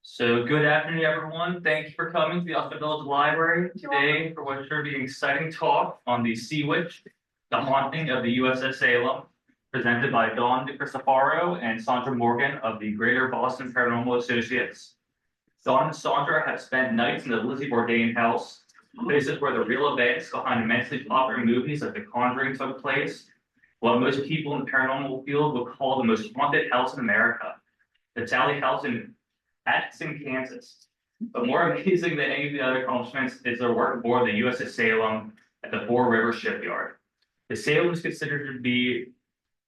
So good afternoon, everyone. Thank you for coming to the Austin Village Library today for what should be an exciting talk on the Sea Witch, the haunting of the USS Salem, presented by DeCristofano and Sondra Morgan of the Greater Boston Paranormal Associates. Dawn and Sondra have spent nights in the Lizzie Bourdain house, places where the real events behind immensely popular movies like The Conjuring took place, what most people in the paranormal field would call the most haunted house in America, the Tally House in Atchison, Kansas. But more amazing than any of the other accomplishments is their work aboard the USS Salem at the Four River Shipyard. The Salem is considered to be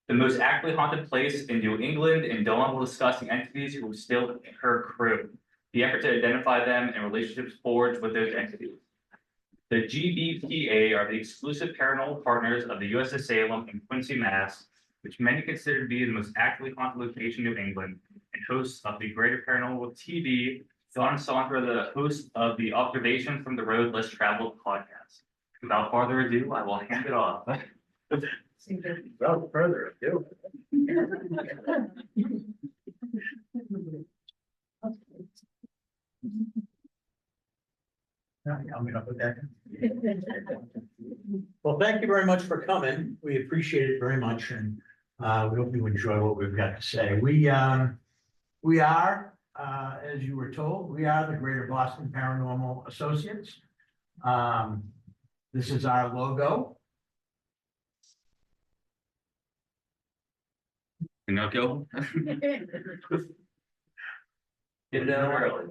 the most actively haunted place in New England, and Dawn will discuss the entities who were still in her crew, the effort to identify them, and relationships forged with those entities. The GBPA are the exclusive paranormal partners of the USS Salem in Quincy, Mass., which many consider to be the most actively haunted location in New England, and hosts of the Greater Paranormal TV. Dawn and Sondra, the hosts of the Observation from the Road Less Traveled podcast. Without further ado, I will hand it off. Without further ado. Well, thank you very much for coming. We appreciate it very much, and we hope you enjoy what we've got to say. We are, as you were told, we are the Greater Boston Paranormal Associates. This is our logo. Pinocchio. Get it out early.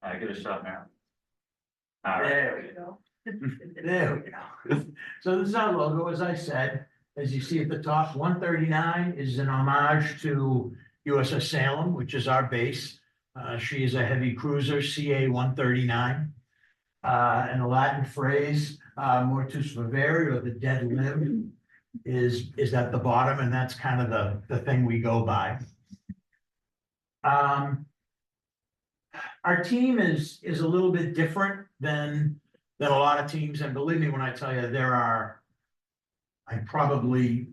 All right, give it a shot now. All right. There we go. There we go. So this is our logo, as I said, as you see at the top, 139 is an homage to USS Salem, which is our base. She is a heavy cruiser, CA 139. And the Latin phrase, mortus vivere, or the dead limb, is at the bottom, and that's kind of the thing we go by. Our team is a little bit different than a lot of teams, and believe me when I tell you, I'm probably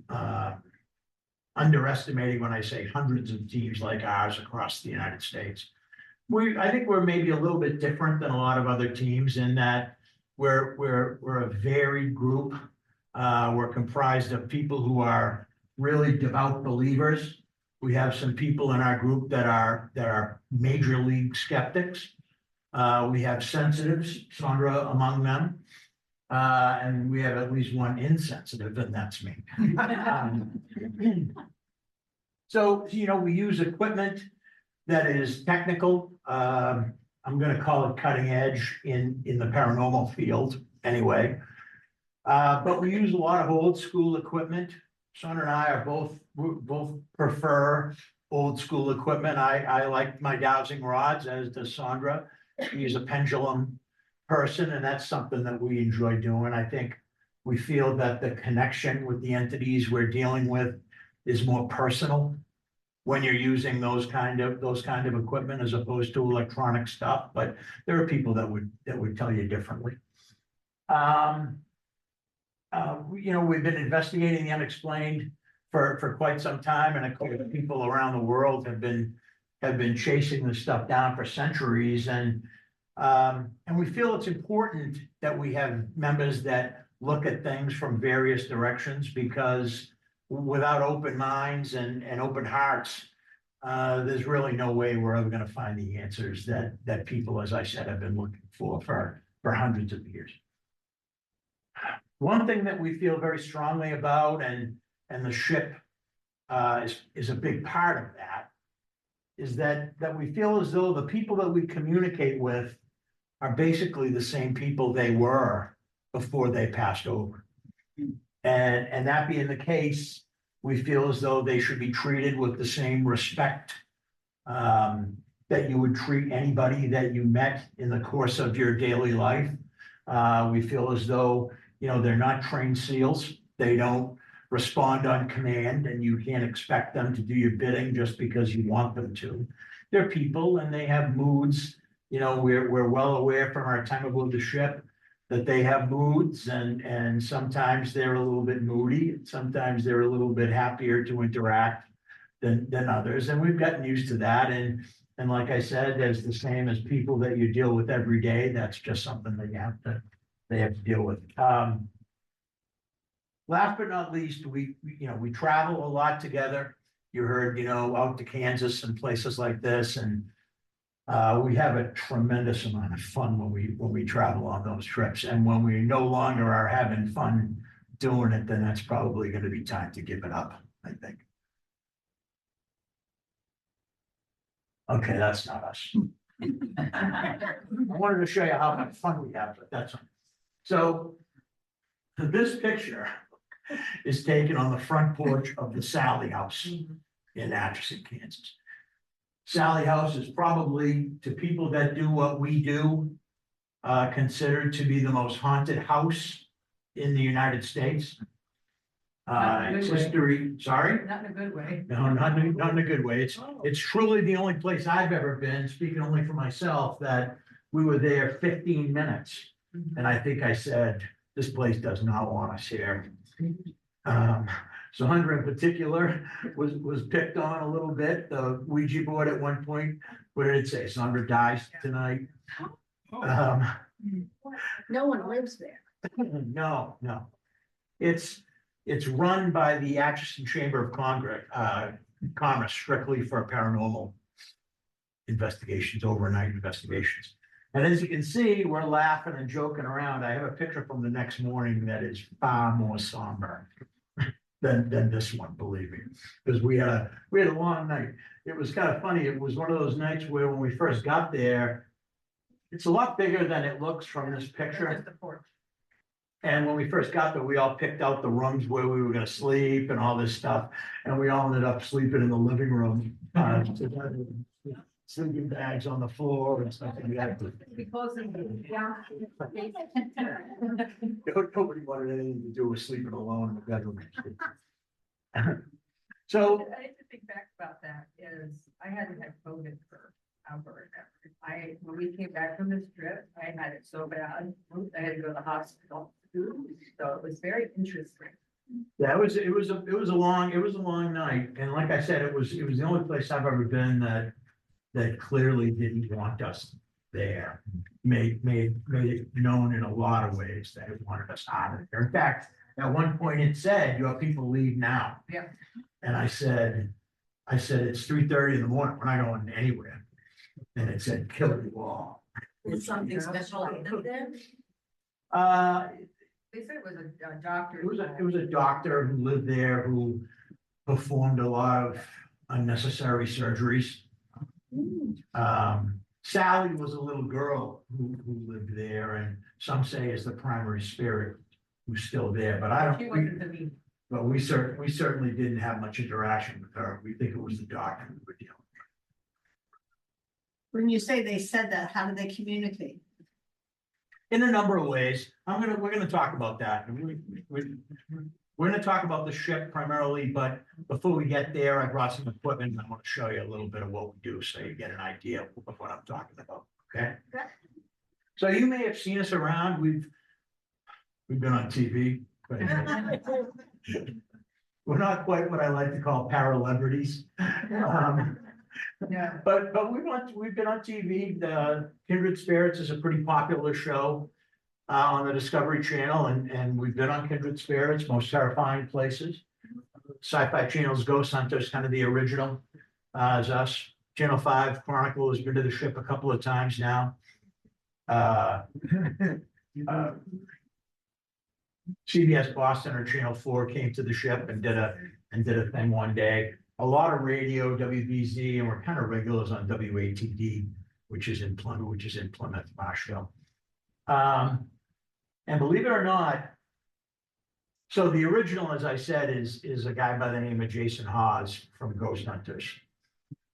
underestimating when I say hundreds of teams like ours across the United States. I think we're maybe a little bit different than a lot of other teams in that we're a varied group. We're comprised of people who are really devout believers. We have some people in our group that are major league skeptics. We have sensitives, Sondra among them. And we have at least one insensitive, and that's me. So, we use equipment that is technical. I'm going to call it cutting edge in the paranormal field anyway. But we use a lot of old school equipment. Sondra and I are both prefer old school equipment. I like my dowsing rods, as does Sondra. She's a pendulum person, and that's something that we enjoy doing. I think we feel that the connection with the entities we're dealing with is more personal when you're using those kind of equipment as opposed to electronic stuff. But there are people that would tell you differently. We've been investigating the unexplained for quite some time, and of course, people around the world have been chasing this stuff down for centuries, and we feel it's important that we have members that look at things from various directions, because without open minds and open hearts, there's really no way we're ever going to find the answers that people, as I said, have been looking for hundreds of years. One thing that we feel very strongly about, and the ship is a big part of that, is that we feel as though the people that we communicate with are basically the same people they were before they passed over. And that being the case, we feel as though they should be treated with the same respect that you would treat anybody that you met in the course of your daily life. We feel as though, they're not trained SEALs. They don't respond on command, and you can't expect them to do your bidding just because you want them to. They're people, and they have moods. We're well aware from our time aboard the ship that they have moods, and sometimes they're a little bit moody. Sometimes they're a little bit happier to interact than others, and we've gotten used to that, and like I said, there's the same as people that you deal with every day, that's just something that they have to deal with. Last but not least, we travel a lot together. You heard, out to Kansas and places like this, and we have a tremendous amount of fun when we travel on those trips. And when we no longer are having fun doing it, then that's probably going to be time to give it up, I think. Okay, that's not us. I wanted to show you how much fun we have, but that's. So this picture is taken on the front porch of the Sally House in Atchison, Kansas. Sally House is probably, to people that do what we do, considered to be the most haunted house in the United States. It's history, sorry? Not in a good way. No, not in a good way. It's truly the only place I've ever been, speaking only for myself, that we were there 15 minutes. And I think I said, this place does not want us here. Sondra in particular was picked on a little bit. The Ouija board at one point, what did it say? Sondra dies tonight. No one lives there. No. It's run by the Atchison Chamber of Commerce strictly for paranormal investigations, overnight investigations. And as you can see, we're laughing and joking around. I have a picture from the next morning that is far more somber than this one, believe me, because we had a long night. It was kind of funny. It was one of those nights where when we first got there, it's a lot bigger than it looks from this picture. Just the porch. And when we first got there, we all picked out the rooms where we were gonna sleep and all this stuff, and we all ended up sleeping in the living room. Sleeping bags on the floor and stuff like that. Nobody wanted anything to do with sleeping alone in the bedroom. So. I need to think back about that is I hadn't had COVID for outbreak. When we came back from this trip, I had it so bad. I had to go to the hospital. So it was very interesting. Yeah, it was a long night. And like I said, it was the only place I've ever been that clearly didn't want us there. Made it known in a lot of ways that it wanted us out of there. In fact, at one point it said, your people leave now. Yeah. And I said, it's 3:30 in the morning, we're not going anywhere. And it said, kill you all. Is something special happened there? They said it was a doctor. It was a doctor who lived there who performed a lot of unnecessary surgeries. Sally was a little girl who lived there, and some say is the primary spirit who's still there, but I She don't. wasn't the mean. But we certainly didn't have much interaction with her. We think it was the doctor who were dealing. When you say they said that, how do they communicate? In a number of ways. We're gonna talk about that. We're gonna talk about the ship primarily, but before we get there, I brought some equipment and I want to show you a little bit of what we do so you get an idea of what I'm talking about, okay? So you may have seen us around. We've been on TV, but we're not quite what I like to call para-celebrities. Yeah. But we've been on TV. The Kindred Spirits is a pretty popular show on the Discovery Channel, and we've been on Kindred Spirits, Most Terrifying Places. Sci-Fi Channel's Ghost Hunters, kind of the original, as us. Channel 5 Chronicle has been to the ship a couple of times now. CBS Boston or Channel 4 came to the ship and did a thing one day. A lot of radio, WBZ, and we're kind of regulars on WATD, which is in Plymouth, Marshall. And believe it or not, so the original, as I said, is a guy by the name of Jason Hawes from Ghost Hunters.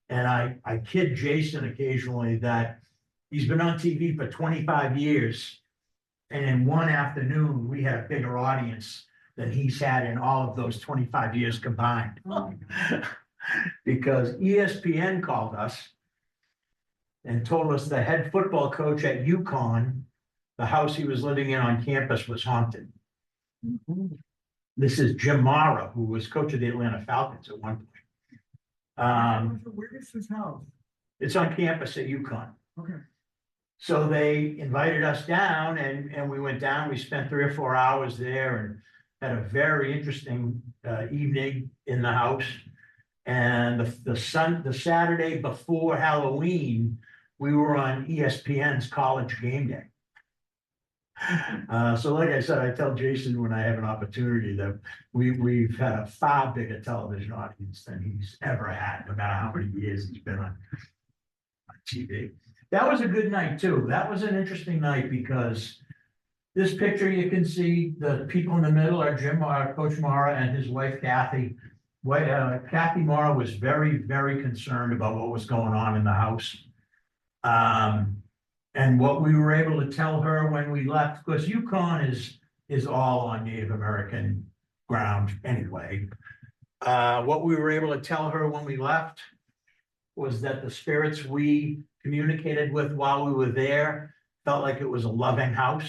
And I kid Jason occasionally that he's been on TV for 25 years. And in one afternoon, we had a bigger audience than he's had in all of those 25 years combined. Because ESPN called us and told us the head football coach at UConn, the house he was living in on campus, was haunted. This is Jim Mara, who was coach of the Atlanta Falcons at one point. Where is this house? It's on campus at UConn. Okay. So they invited us down and we went down, we spent 3 or 4 hours there and had a very interesting evening in the house. And the Saturday before Halloween, we were on ESPN's College Game Day. So like I said, I tell Jason when I have an opportunity that we've had a far bigger television audience than he's ever had, no matter how many years he's been on TV. That was a good night too. That was an interesting night because this picture you can see, the people in the middle are Coach Mara and his wife Kathy. Kathy Mara was very, very concerned about what was going on in the house. And what we were able to tell her when we left, because UConn is all on Native American ground anyway. What we were able to tell her when we left was that the spirits we communicated with while we were there felt like it was a loving house.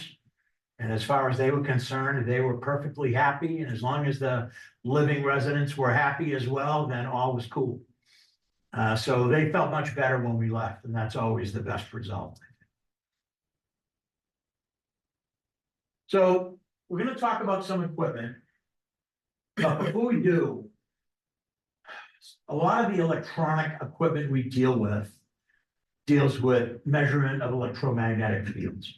And as far as they were concerned, they were perfectly happy. And as long as the living residents were happy as well, then all was cool. So they felt much better when we left, and that's always the best result. So we're going to talk about some equipment. But before we do, a lot of the electronic equipment we deal with deals with measurement of electromagnetic fields.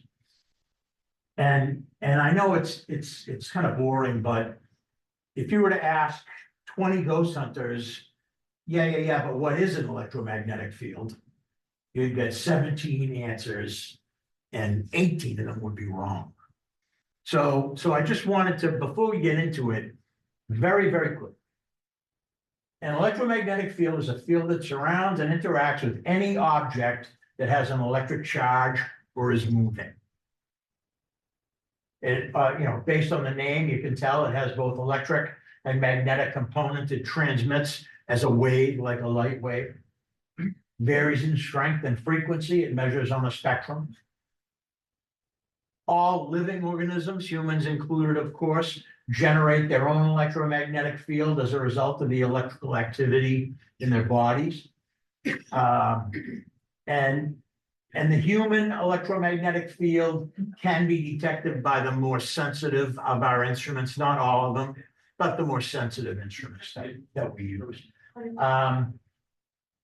And I know it's kind of boring, but if you were to ask 20 ghost hunters, yeah, but what is an electromagnetic field? You'd get 17 answers and 18 of them would be wrong. So I just wanted to, before we get into it, very, very quick. An electromagnetic field is a field that surrounds and interacts with any object that has an electric charge or is moving. It, based on the name, you can tell it has both electric and magnetic components. It transmits as a wave, like a light wave. Varies in strength and frequency. It measures on a spectrum. All living organisms, humans included, of course, generate their own electromagnetic field as a result of the electrical activity in their bodies. And the human electromagnetic field can be detected by the more sensitive of our instruments, not all of them, but the more sensitive instruments that we use.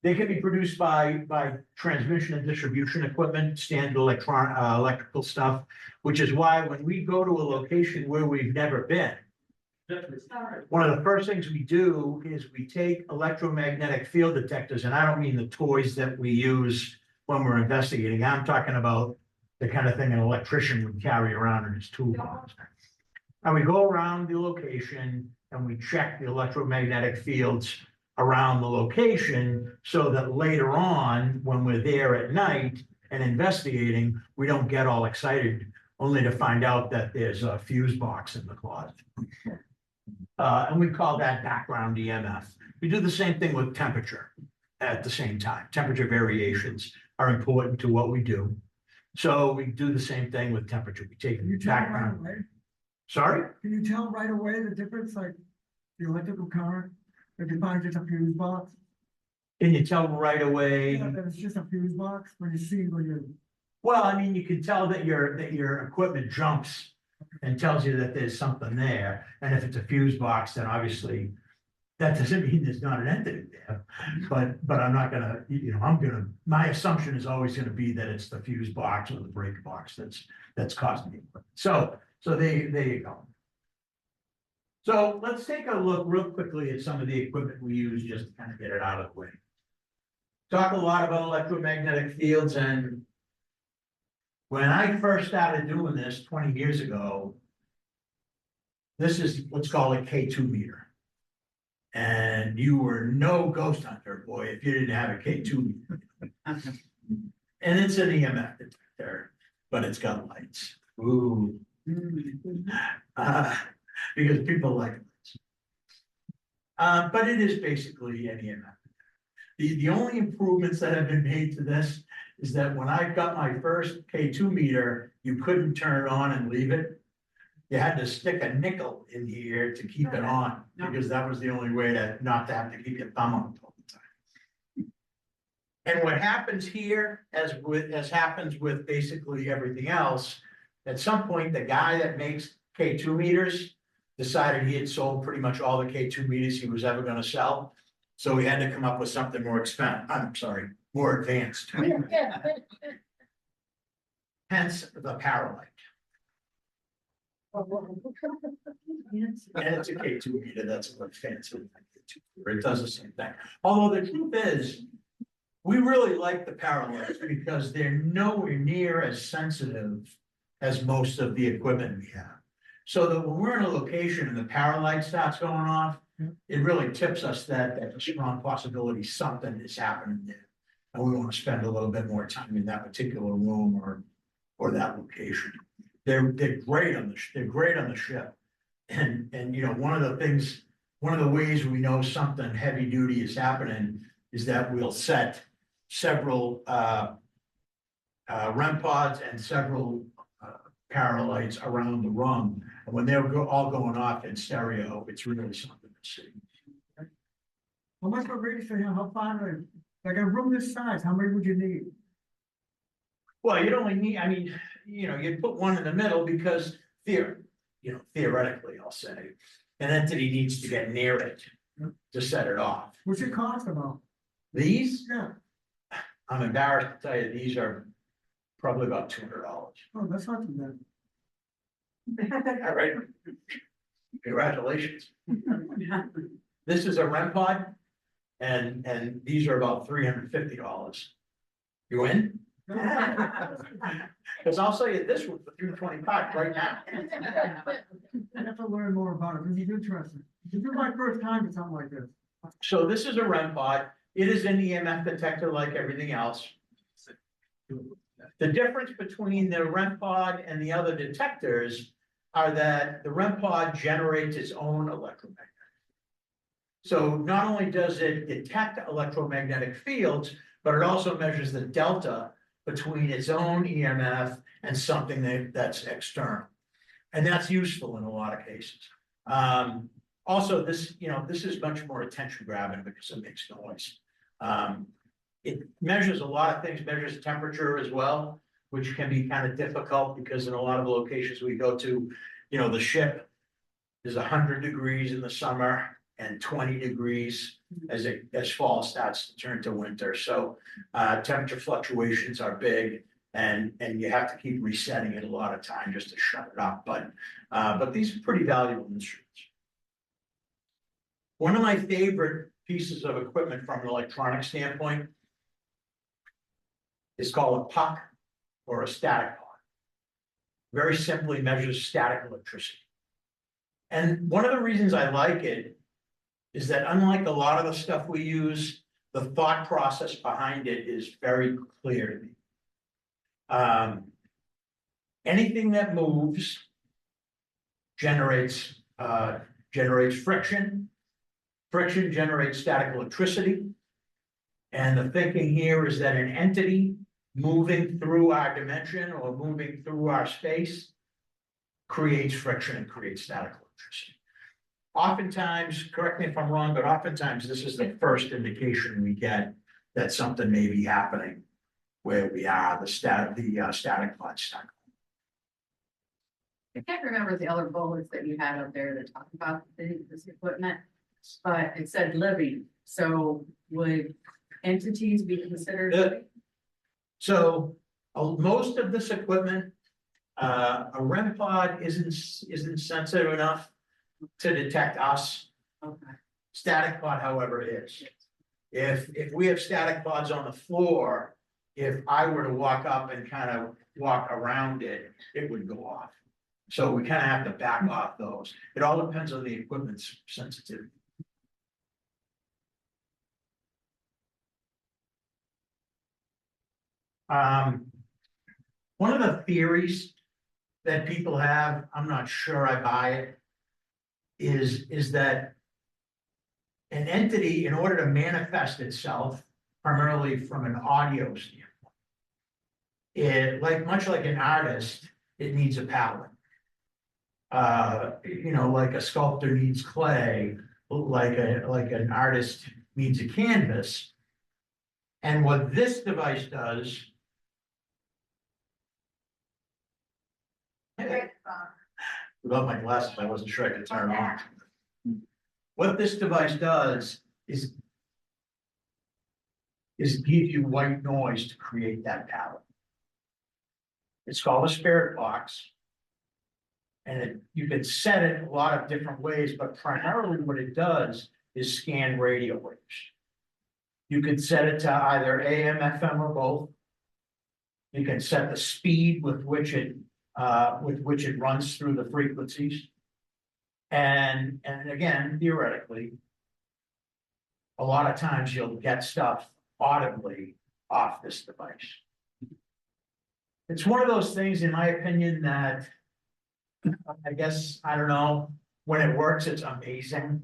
They can be produced by transmission and distribution equipment, standard electrical stuff, which is why when we go to a location where we've never been, one of the first things we do is we take electromagnetic field detectors, and I don't mean the toys that we use when we're investigating. I'm talking about the kind of thing an electrician would carry around in his toolbox. And we go around the location and we check the electromagnetic fields around the location so that later on, when we're there at night and investigating, we don't get all excited only to find out that there's a fuse box in the closet. And we call that background EMF. We do the same thing with temperature at the same time. Temperature variations are important to what we do. So we do the same thing with temperature. We take background. Sorry? Can you tell right away the difference, like the electrical current, if you find just a fuse box? Can you tell right away? Yeah, that it's just a fuse box when you see when you're. Well, I mean, you can tell that your equipment jumps and tells you that there's something there. And if it's a fuse box, then obviously that doesn't mean there's not an entity there. But I'm not gonna, my assumption is always gonna be that it's the fuse box or the break box that's causing the equipment. So there you go. So let's take a look real quickly at some of the equipment we use just to kind of get it out of the way. Talk a lot about electromagnetic fields, and when I first started doing this 20 years ago, this is what's called a K2 meter. And you were no ghost hunter, boy, if you didn't have a K2 meter. And it's an EMF detector, but it's got lights. Ooh. Because people like lights. But it is basically an EMF. The only improvements that have been made to this is that when I got my first K2 meter, you couldn't turn it on and leave it. You had to stick a nickel in here to keep it on, because that was the only way to not to have to keep your thumb on it all the time. And what happens here, as happens with basically everything else, at some point, the guy that makes K2 meters decided he had sold pretty much all the K2 meters he was ever gonna sell. So he had to come up with something more more advanced. Hence the Paralight. And it's a K2 meter, that's what fancy. It does the same thing. Although the truth is, we really like the Paralights because they're nowhere near as sensitive as most of the equipment we have. So that when we're in a location and the Paralight starts going off, it really tips us that there's a strong possibility something is happening there. And we want to spend a little bit more time in that particular room or that location. They're great on the ship. And you know, one of the ways we know something heavy duty is happening is that we'll set several REM pods and several Paralights around the room. And when they're all going off in stereo, it's really something to see. How much of a radius, how far, like a room this size, how many would you need? Well, you'd only need, I mean, you know, you'd put one in the middle because theoretically, I'll say, an entity needs to get near it to set it off. What's it cost about? These, Yeah, I'm embarrassed to tell you, these are probably about $200. oh, that's not too bad. All right. Congratulations. This is a REM pod, and these are about $350. You in? Because I'll sell you this one for $325 right now. I have to learn more about it, this is interesting. This is my first time with something like this. So this is a REM pod. It is an EMF detector like everything else. The difference between the REM pod and the other detectors are that the REM pod generates its own electromagnetic. So not only does it detect electromagnetic fields, but it also measures the delta between its own EMF and something that's external. And that's useful in a lot of cases. Also, this is much more attention grabbing because it makes noise. It measures a lot of things, measures temperature as well, which can be kind of difficult because in a lot of locations we go to, the ship is 100 degrees in the summer and 20 degrees as fall starts to turn to winter. So temperature fluctuations are big and you have to keep resetting it a lot of time just to shut it up. But these are pretty valuable instruments. One of my favorite pieces of equipment from an electronic standpoint is called a puck or a static pod. Very simply measures static electricity. And one of the reasons I like it is that unlike a lot of the stuff we use, the thought process behind it is very clear to me. Anything that moves generates friction. Friction generates static electricity. And the thinking here is that an entity moving through our dimension or moving through our space creates friction and creates static electricity. Oftentimes, correct me if I'm wrong, but oftentimes this is the first indication we get that something may be happening where we are, the static pod stuck. I can't remember the other bullets that you had up there that talk about this equipment, but it said living, so would entities be considered living? So most of this equipment, a REM pod isn't sensitive enough to detect us. Okay. Static pod, however, is. If we have static pods on the floor, if I were to walk up and kind of walk around it, it would go off. So we kind of have to back off those. It all depends on the equipment's sensitivity. One of the theories that people have, I'm not sure I buy it, is that an entity, in order to manifest itself, primarily from an audio standpoint, much like an artist, it needs a palette. Like a sculptor needs clay, like an artist needs a canvas. And what this device does. Without my glasses, I wasn't sure I could turn it on. What this device does is give you white noise to create that pattern. It's called a spirit box. And you can set it a lot of different ways, but primarily what it does is scan radio waves. You can set it to either AM, FM, or both. You can set the speed with which it runs through the frequencies. And again, theoretically, a lot of times you'll get stuff audibly off this device. It's one of those things, in my opinion, that I guess, I don't know, when it works, it's amazing.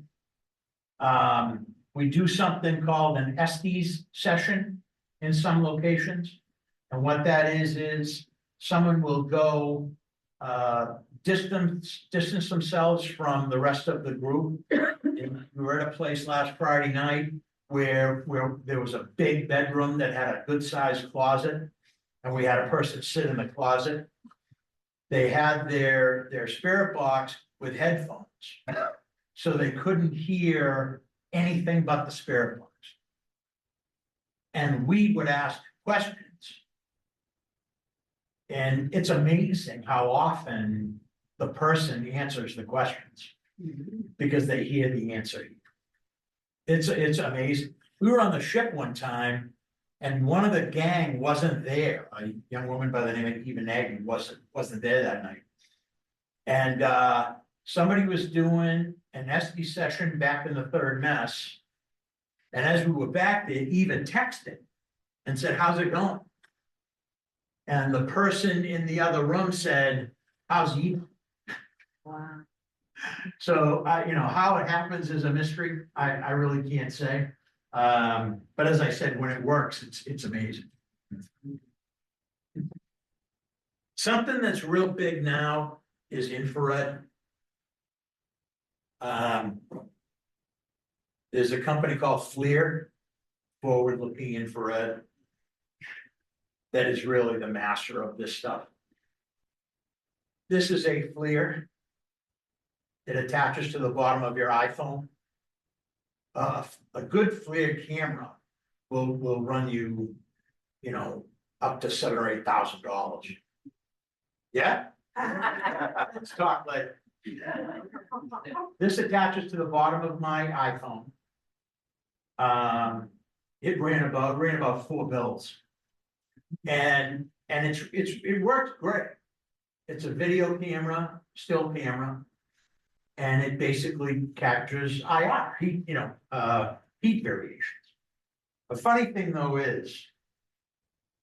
We do something called an Estes session in some locations. And what that is someone will go distance themselves from the rest of the group. We were at a place last Friday night where there was a big bedroom that had a good sized closet. And we had a person sit in the closet. They had their spirit box with headphones. So they couldn't hear anything but the spirit box. And we would ask questions. And it's amazing how often the person answers the questions because they hear the answer. It's amazing. We were on the ship one time and one of the gang wasn't there. A young woman by the name of Eva Nagy wasn't there that night. And somebody was doing an SD session back in the third mess. And as we were back there, Eva texted and said, "How's it going?" And the person in the other room said, "How's Eva?" Wow. So, how it happens is a mystery. I really can't say. But as I said, when it works, it's amazing. Something that's real big now is infrared. There's a company called FLIR, Forward Looking Infrared, that is really the master of this stuff. This is a FLIR. It attaches to the bottom of your iPhone. A good FLIR camera will run you, up to $7,000 or $8,000. Yeah? Let's talk later. This attaches to the bottom of my iPhone. It ran about 4 bills. And it works great. It's a video camera, still camera. And it basically captures IR, heat variations. The funny thing though is,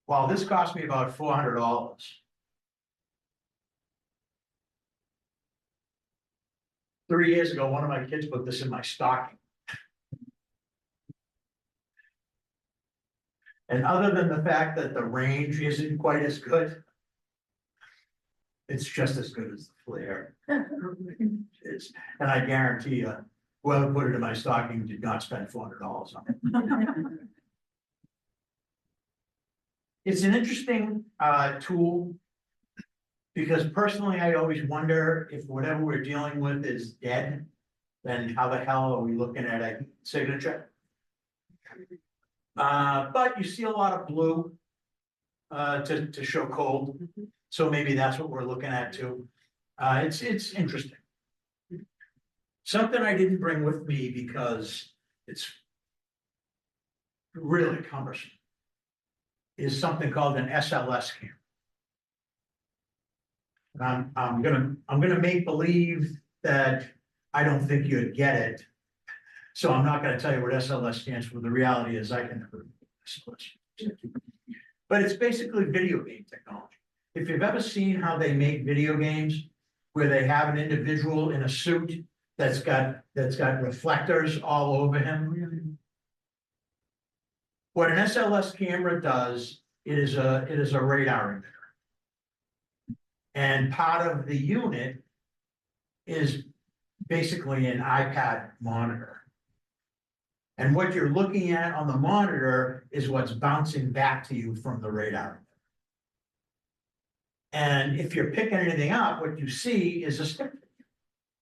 while this cost me about $400, three years ago, one of my kids put this in my stocking. And other than the fact that the range isn't quite as good, it's just as good as the FLIR. And I guarantee you, whoever put it in my stocking did not spend $400 on it. It's an interesting tool because personally, I always wonder if whatever we're dealing with is dead, then how the hell are we looking at a signature? But you see a lot of blue to show cold. So maybe that's what we're looking at too. It's interesting. Something I didn't bring with me because it's really cumbersome is something called an SLS camera. And I'm gonna make believe that I don't think you'd get it. So I'm not gonna tell you what SLS stands for. The reality is I can never SLS. But it's basically video game technology. If you've ever seen how they make video games where they have an individual in a suit that's got reflectors all over him. What an SLS camera does, it is a radar emitter. And part of the unit is basically an iPad monitor. And what you're looking at on the monitor is what's bouncing back to you from the radar. And if you're picking anything up, what you see is a stick,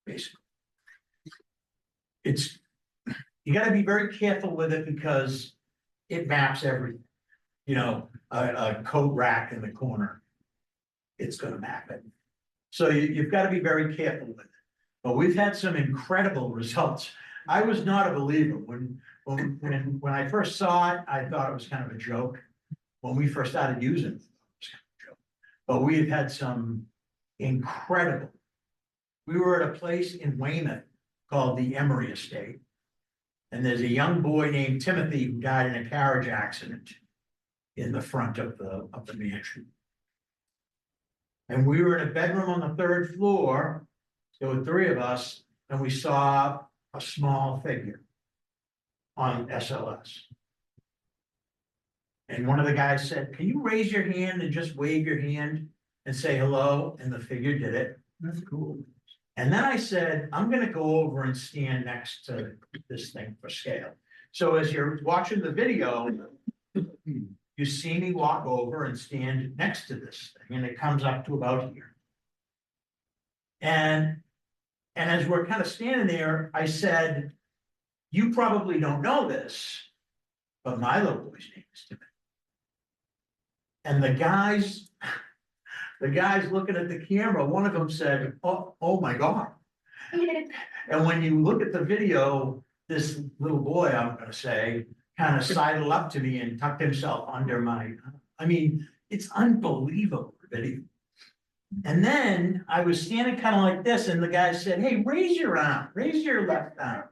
basically. It's, you gotta be very careful with it because it maps everything. You know, a coat rack in the corner, it's gonna map it. So you've gotta be very careful with it. But we've had some incredible results. I was not a believer. When I first saw it, I thought it was kind of a joke. When we first started using it, it was kind of a joke. But we've had some incredible. We were at a place in Weymouth called the Emery Estate. And there's a young boy named Timothy who died in a carriage accident in the front of the mansion. And we were in a bedroom on the third floor. There were three of us, and we saw a small figure on SLS. And one of the guys said, "Can you raise your hand and just wave your hand and say hello?" And the figure did it. That's cool. And then I said, "I'm gonna go over and stand next to this thing for scale." So as you're watching the video, you see me walk over and stand next to this thing, and it comes up to about here. And as we're kind of standing there, I said, "You probably don't know this, but my little boy's name is Timothy." And the guys looking at the camera, one of them said, oh my God. And when you look at the video, this little boy, I'm gonna say, kind of sidled up to me and tucked himself under my, I mean, it's unbelievable video. And then I was standing kind of like this, and the guy said, "Hey, raise your arm, raise your left arm."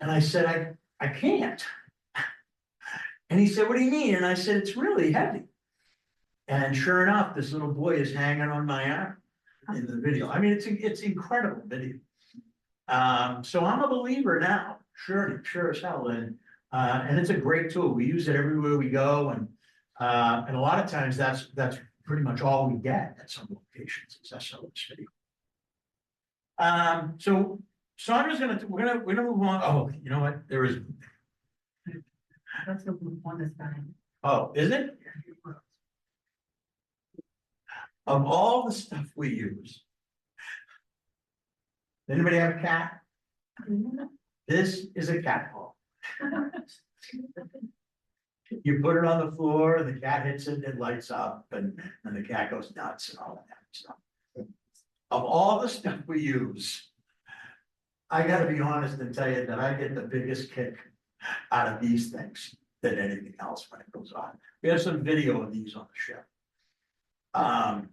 And I said, I can't. And he said, "What do you mean?" And I said, "It's really heavy." And sure enough, this little boy is hanging on my arm in the video. I mean, it's incredible video. So I'm a believer now, sure as hell. And it's a great tool. We use it everywhere we go. And a lot of times that's pretty much all we get at some locations is SLS video. So Sondra's we're gonna move on. Oh, you know what? There is. That's the one that's fine. Oh, is it? Of all the stuff we use. Anybody have a cat? This is a cat ball. You put it on the floor, and the cat hits it, and it lights up, and the cat goes nuts and all that stuff. Of all the stuff we use, I gotta be honest and tell you that I get the biggest kick out of these things than anything else when it goes on. We have some video of these on the ship.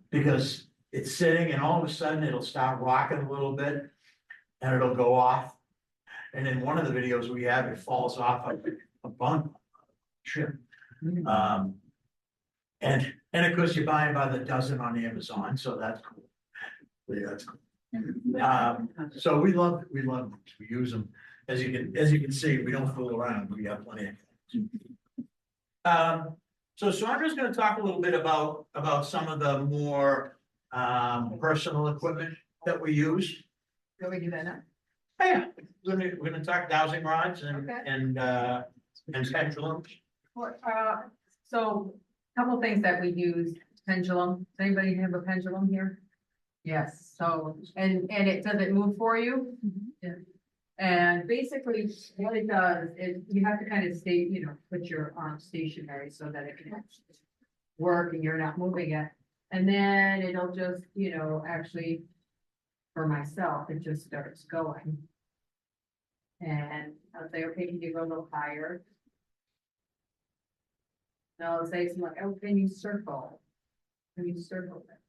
Because it's sitting and all of a sudden it'll start rocking a little bit and it'll go off. And in one of the videos we have, it falls off a bunk ship. And of course you buy them by the dozen on Amazon, so that's cool. Yeah, that's cool. So we love them. We use them. As you can see, we don't fool around. We got plenty of things. So Sondra's gonna talk a little bit about some of the more personal equipment that we use. Can we do that now? Yeah, we're gonna talk dowsing rods and Okay. and pendulums. So, a couple things that we use, pendulum, does anybody have a pendulum here? Yes, so, and it, does it move for you? Yeah. And basically, what it does is you have to kind of stay, put your arm stationary so that it can actually work and you're not moving it. And then it'll just, actually, for myself, it just starts going. And I'll say, okay, can you go a little higher? And I'll say something like, oh, can you circle? Can you circle it?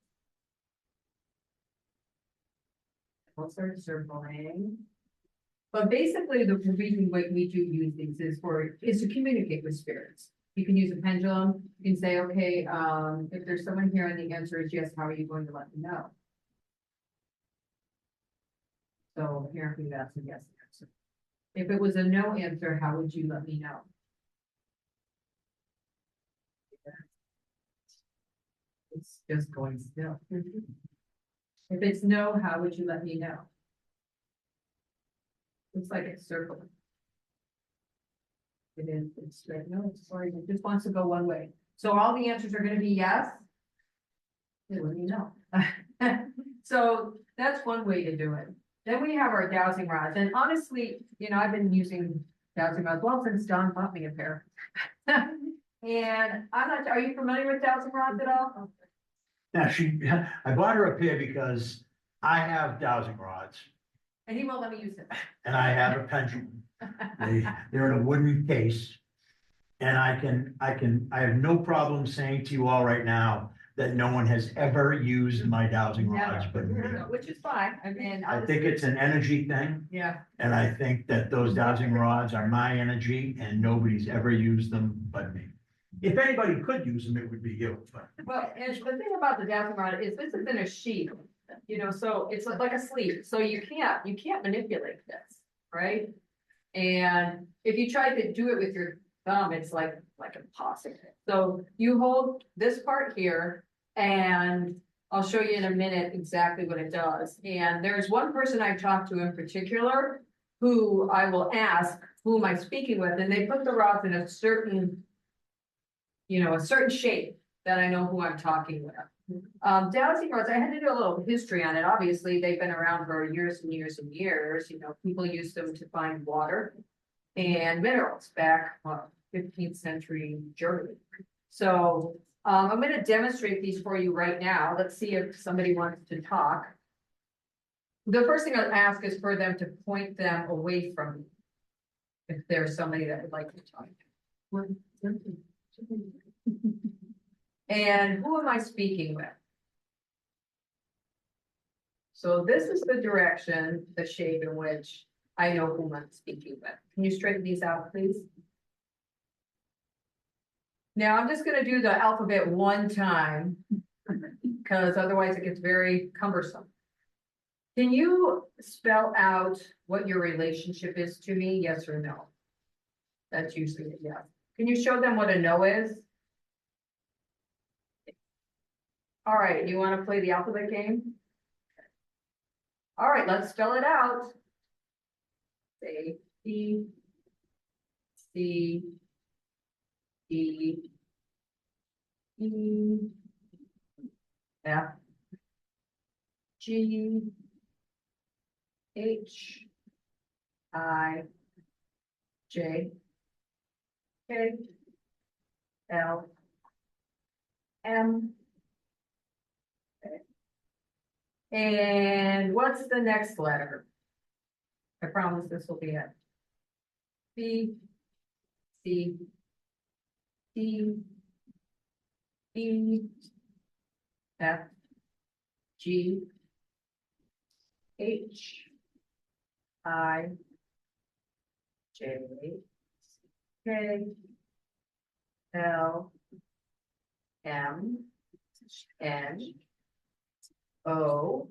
We'll start circling. But basically, the reason why we do use these is to communicate with spirits. You can use a pendulum. You can say, okay, if there's someone here and the answer is yes, how are you going to let me know? So apparently that's a yes answer. If it was a no answer, how would you let me know? It's just going still. If it's no, how would you let me know? Looks like it's circling. It is, it's straight, no, it's sorry, it just wants to go one way. So all the answers are gonna be yes? Yeah, let me know. So that's one way to do it. Then we have our dowsing rods, and honestly, you know, I've been using dowsing rods, well, since Don bought me a pair. And I'm not, are you familiar with dowsing rods at all? Now, I bought her a pair because I have dowsing rods And he won't let me use it. and I have a pendulum. They're in a wooden case. And I have no problem saying to you all right now that no one has ever used my dowsing rods but me. Which is fine, I mean. I think it's an energy thing, Yeah, and I think that those dowsing rods are my energy and nobody's ever used them but me. If anybody could use them, it would be you, but. well, and the thing about the dowsing rod is this is in a sheet, you know, so it's like a sleeve, so you can't manipulate this, right? And if you try to do it with your thumb, it's like impossible. So you hold this part here, and I'll show you in a minute exactly what it does. And there's one person I've talked to in particular who I will ask, who am I speaking with? And they put the rods in a certain, you know, a certain shape that I know who I'm talking with. Dowsing rods, I had to do a little history on it. Obviously, they've been around for years and years and years. You know, people used them to find water and minerals back, 15th century Germany. So I'm going to demonstrate these for you right now. Let's see if somebody wants to talk. The first thing I'll ask is for them to point them away from me. If there's somebody that would like to talk. And who am I speaking with? So this is the direction, the shape in which I know whom I'm speaking with. Can you straighten these out, please? Now I'm just gonna do the alphabet one time, because otherwise it gets very cumbersome. Can you spell out what your relationship is to me, yes or no? That's usually a yes. Can you show them what a no is? All right, you wanna play the alphabet game? All right, let's spell it out. Say B, C, D, E, F, G, H, I, J, K, L, M. Okay. And what's the next letter? I promise this will be it. B, C, D, E, F, G, H, I, J, K, L, M, N, O.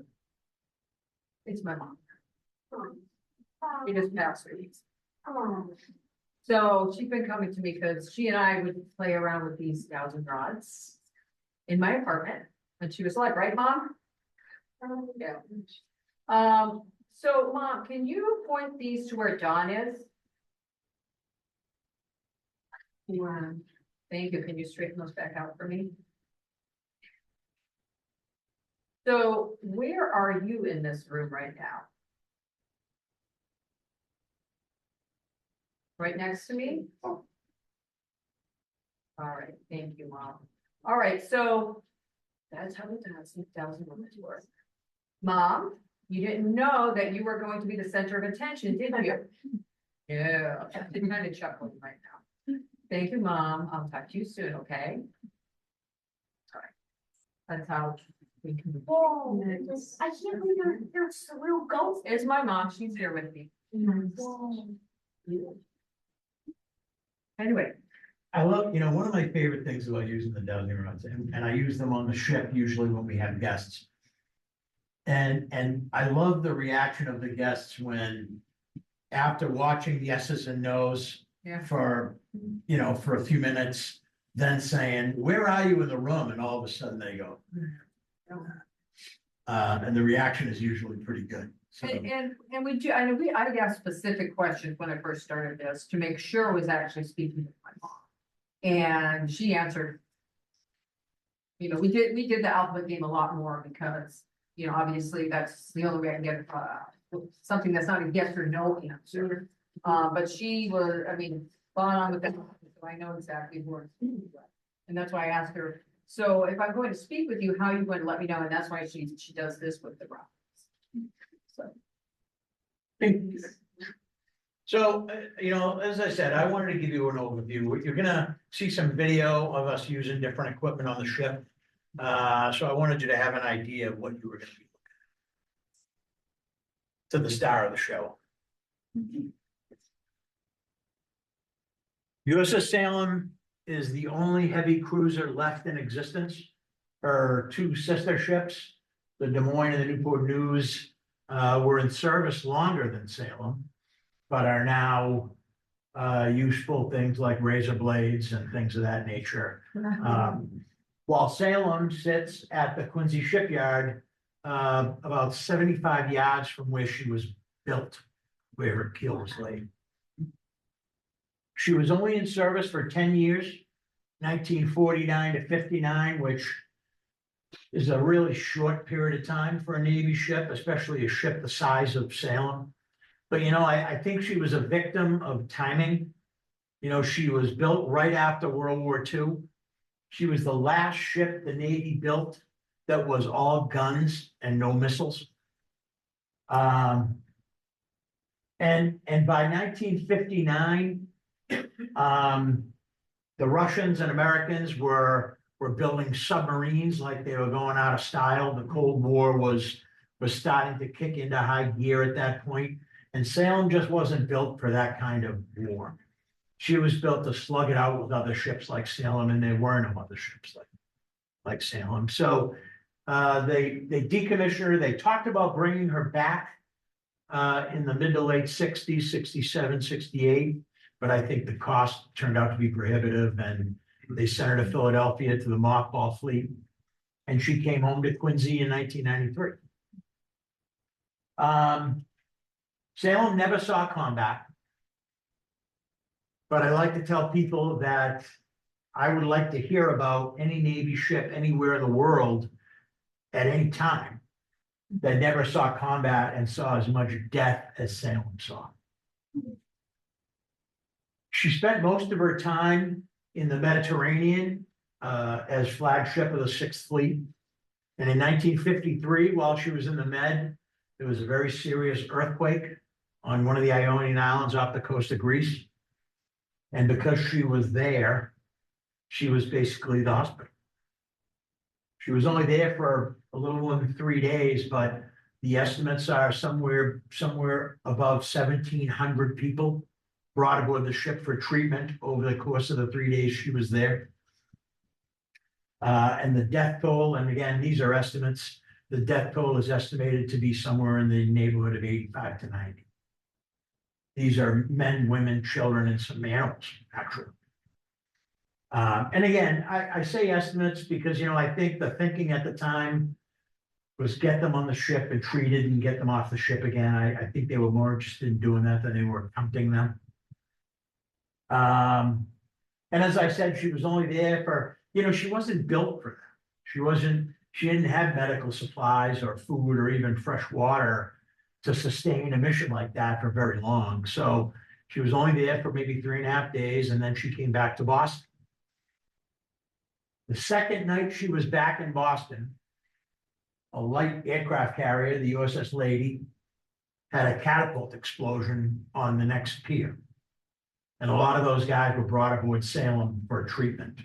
It's my mom. She just passed her. So she's been coming to me because she and I would play around with these dowsing rods in my apartment, and she was like, "Right, Mom?" Yeah. So Mom, can you point these to where Dawn is? Yeah. Thank you. Can you straighten those back out for me? So where are you in this room right now? Right next to me? All right, thank you, Mom. All right, so that's how the dowsing rods work. Mom, you didn't know that you were going to be the center of attention, did you? Yeah, I'm kind of chuckling right now. Thank you, Mom. I'll talk to you soon, okay? All right. That's how we can. Whoa, I can't believe there's a real ghost. It's my mom. She's here with me. Whoa. Anyway, I love, you know, one of my favorite things about using the dowsing rods, and I use them on the ship usually when we have guests. And I love the reaction of the guests when, after watching yeses and nos yeah. for, you know, for a few minutes, then saying, "Where are you in the room?" And all of a sudden they go. And the reaction is usually pretty good. And we do, I know I asked specific questions when I first started this to make sure I was actually speaking with my mom. And she answered. You know, we did the alphabet game a lot more because, you know, obviously that's the only way I can get, something that's not a yes or no answer. But she was, I mean, spot on with that, so I know exactly where. And that's why I asked her, so if I'm going to speak with you, how are you going to let me know? And that's why she does this with the rockets. So. So, you know, as I said, I wanted to give you an overview. You're gonna see some video of us using different equipment on the ship. So I wanted you to have an idea of what you were gonna be looking at. To the star of the show. USS Salem is the only heavy cruiser left in existence. Her two sister ships, the Des Moines and the Newport News, were in service longer than Salem, but are now useful things like razor blades and things of that nature. While Salem sits at the Quincy shipyard, about 75 yards from where she was built, where her keel was laid. She was only in service for 10 years, 1949 to 59, which is a really short period of time for a Navy ship, especially a ship the size of Salem. But, you know, I think she was a victim of timing. You know, she was built right after World War II. She was the last ship the Navy built that was all guns and no missiles. And by 1959, the Russians and Americans were building submarines like they were going out of style. The Cold War was starting to kick into high gear at that point. And Salem just wasn't built for that kind of war. She was built to slug it out with other ships like Salem, and there were no other ships like Salem. So they decommissioned her. They talked about bringing her back in the mid to late 60s, 67, 68. But I think the cost turned out to be prohibitive, and they sent her to Philadelphia to the mothball fleet. And she came home to Quincy in 1993. Salem never saw combat. But I like to tell people that I would like to hear about any Navy ship anywhere in the world at any time that never saw combat and saw as much death as Salem saw. She spent most of her time in the Mediterranean as flagship of the Sixth Fleet. And in 1953, while she was in the Med, there was a very serious earthquake on one of the Ionian Islands off the coast of Greece. And because she was there, she was basically the hospital. She was only there for a little more than 3 days, but the estimates are somewhere above 1,700 people brought aboard the ship for treatment over the course of the 3 days she was there. And the death toll, and again, these are estimates, the death toll is estimated to be somewhere in the neighborhood of 85 to 90. These are men, women, children, and some animals, actually. And again, I say estimates because, you know, I think the thinking at the time was get them on the ship and treated and get them off the ship again. I think they were more interested in doing that than they were counting them. And as I said, she was only there for, you know, she wasn't built for that. She didn't have medical supplies or food or even fresh water to sustain a mission like that for very long. So she was only there for maybe 3.5 days, and then she came back to Boston. The second night she was back in Boston, a light aircraft carrier, the USS Lady, had a catapult explosion on the next pier. And a lot of those guys were brought aboard Salem for treatment.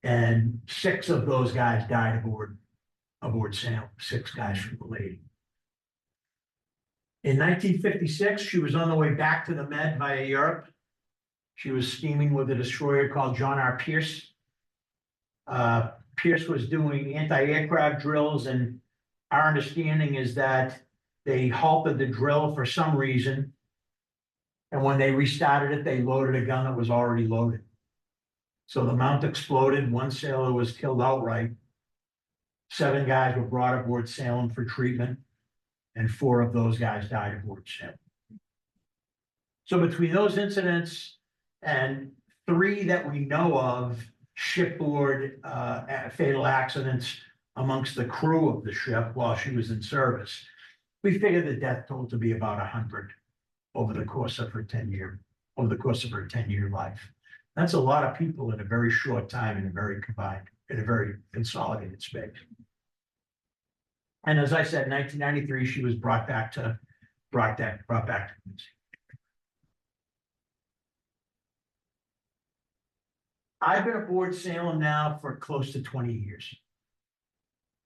And 6 of those guys died aboard Salem, 6 guys from the Lady. In 1956, she was on the way back to the Med via Europe. She was steaming with a destroyer called John R. Pierce. Pierce was doing anti-aircraft drills, and our understanding is that they halted the drill for some reason. And when they restarted it, they loaded a gun that was already loaded. So the mount exploded. 1 sailor was killed outright. 7 guys were brought aboard Salem for treatment. and 4 of those guys died aboard ship. So between those incidents and 3 that we know of shipboard fatal accidents amongst the crew of the ship while she was in service, we figured the death toll to be about 100 over the course of her 10-year life. That's a lot of people in a very short time in a very consolidated space. And as I said, in 1993, she was brought back to Quincy. I've been aboard Salem now for close to 20 years.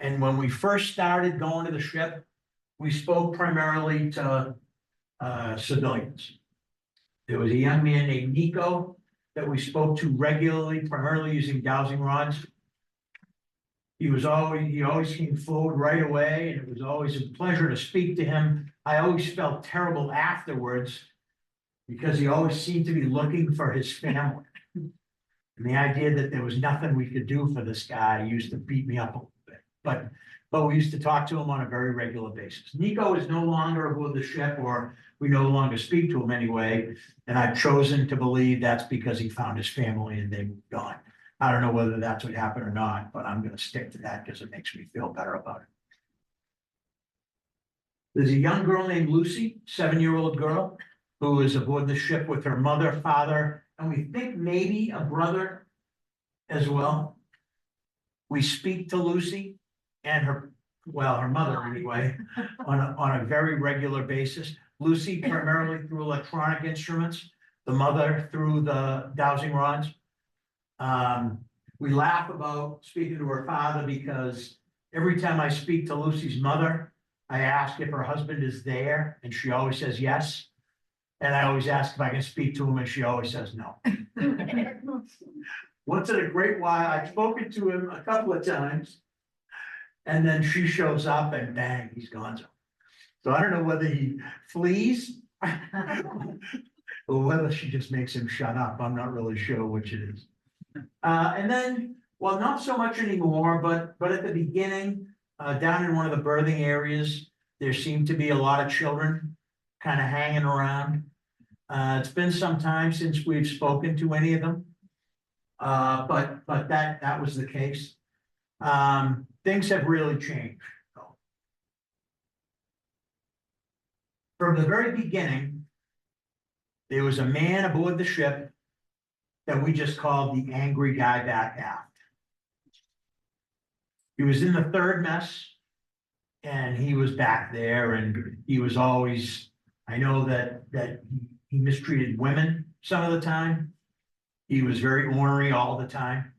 And when we first started going to the ship, we spoke primarily to civilians. There was a young man named Nico that we spoke to regularly, primarily using dowsing rods. He always came forward right away, and it was always a pleasure to speak to him. I always felt terrible afterwards because he always seemed to be looking for his family. And the idea that there was nothing we could do for this guy used to beat me up a little bit. But we used to talk to him on a very regular basis. Nico is no longer aboard the ship, or we no longer speak to him anyway. And I've chosen to believe that's because he found his family and they moved on. I don't know whether that's what happened or not, but I'm going to stick to that because it makes me feel better about it. There's a young girl named Lucy, 7-year-old girl, who is aboard the ship with her mother, father, and we think maybe a brother as well. We speak to Lucy and her mother anyway, on a very regular basis. Lucy primarily through electronic instruments, the mother through the dowsing rods. We laugh about speaking to her father because every time I speak to Lucy's mother, I ask if her husband is there, and she always says yes. And I always ask if I can speak to him, and she always says no. Once in a great while, I've spoken to him a couple of times, and then she shows up and bang, he's gone. So I don't know whether he flees or whether she just makes him shut up. I'm not really sure which it is. And then, well, not so much anymore, but at the beginning, down in one of the berthing areas, there seemed to be a lot of children kind of hanging around. It's been some time since we've spoken to any of them. But that was the case. Things have really changed. From the very beginning, there was a man aboard the ship that we just called the angry guy back aft. He was in the 3rd mess, and he was back there, and he was always, I know that he mistreated women some of the time. He was very ornery all the time.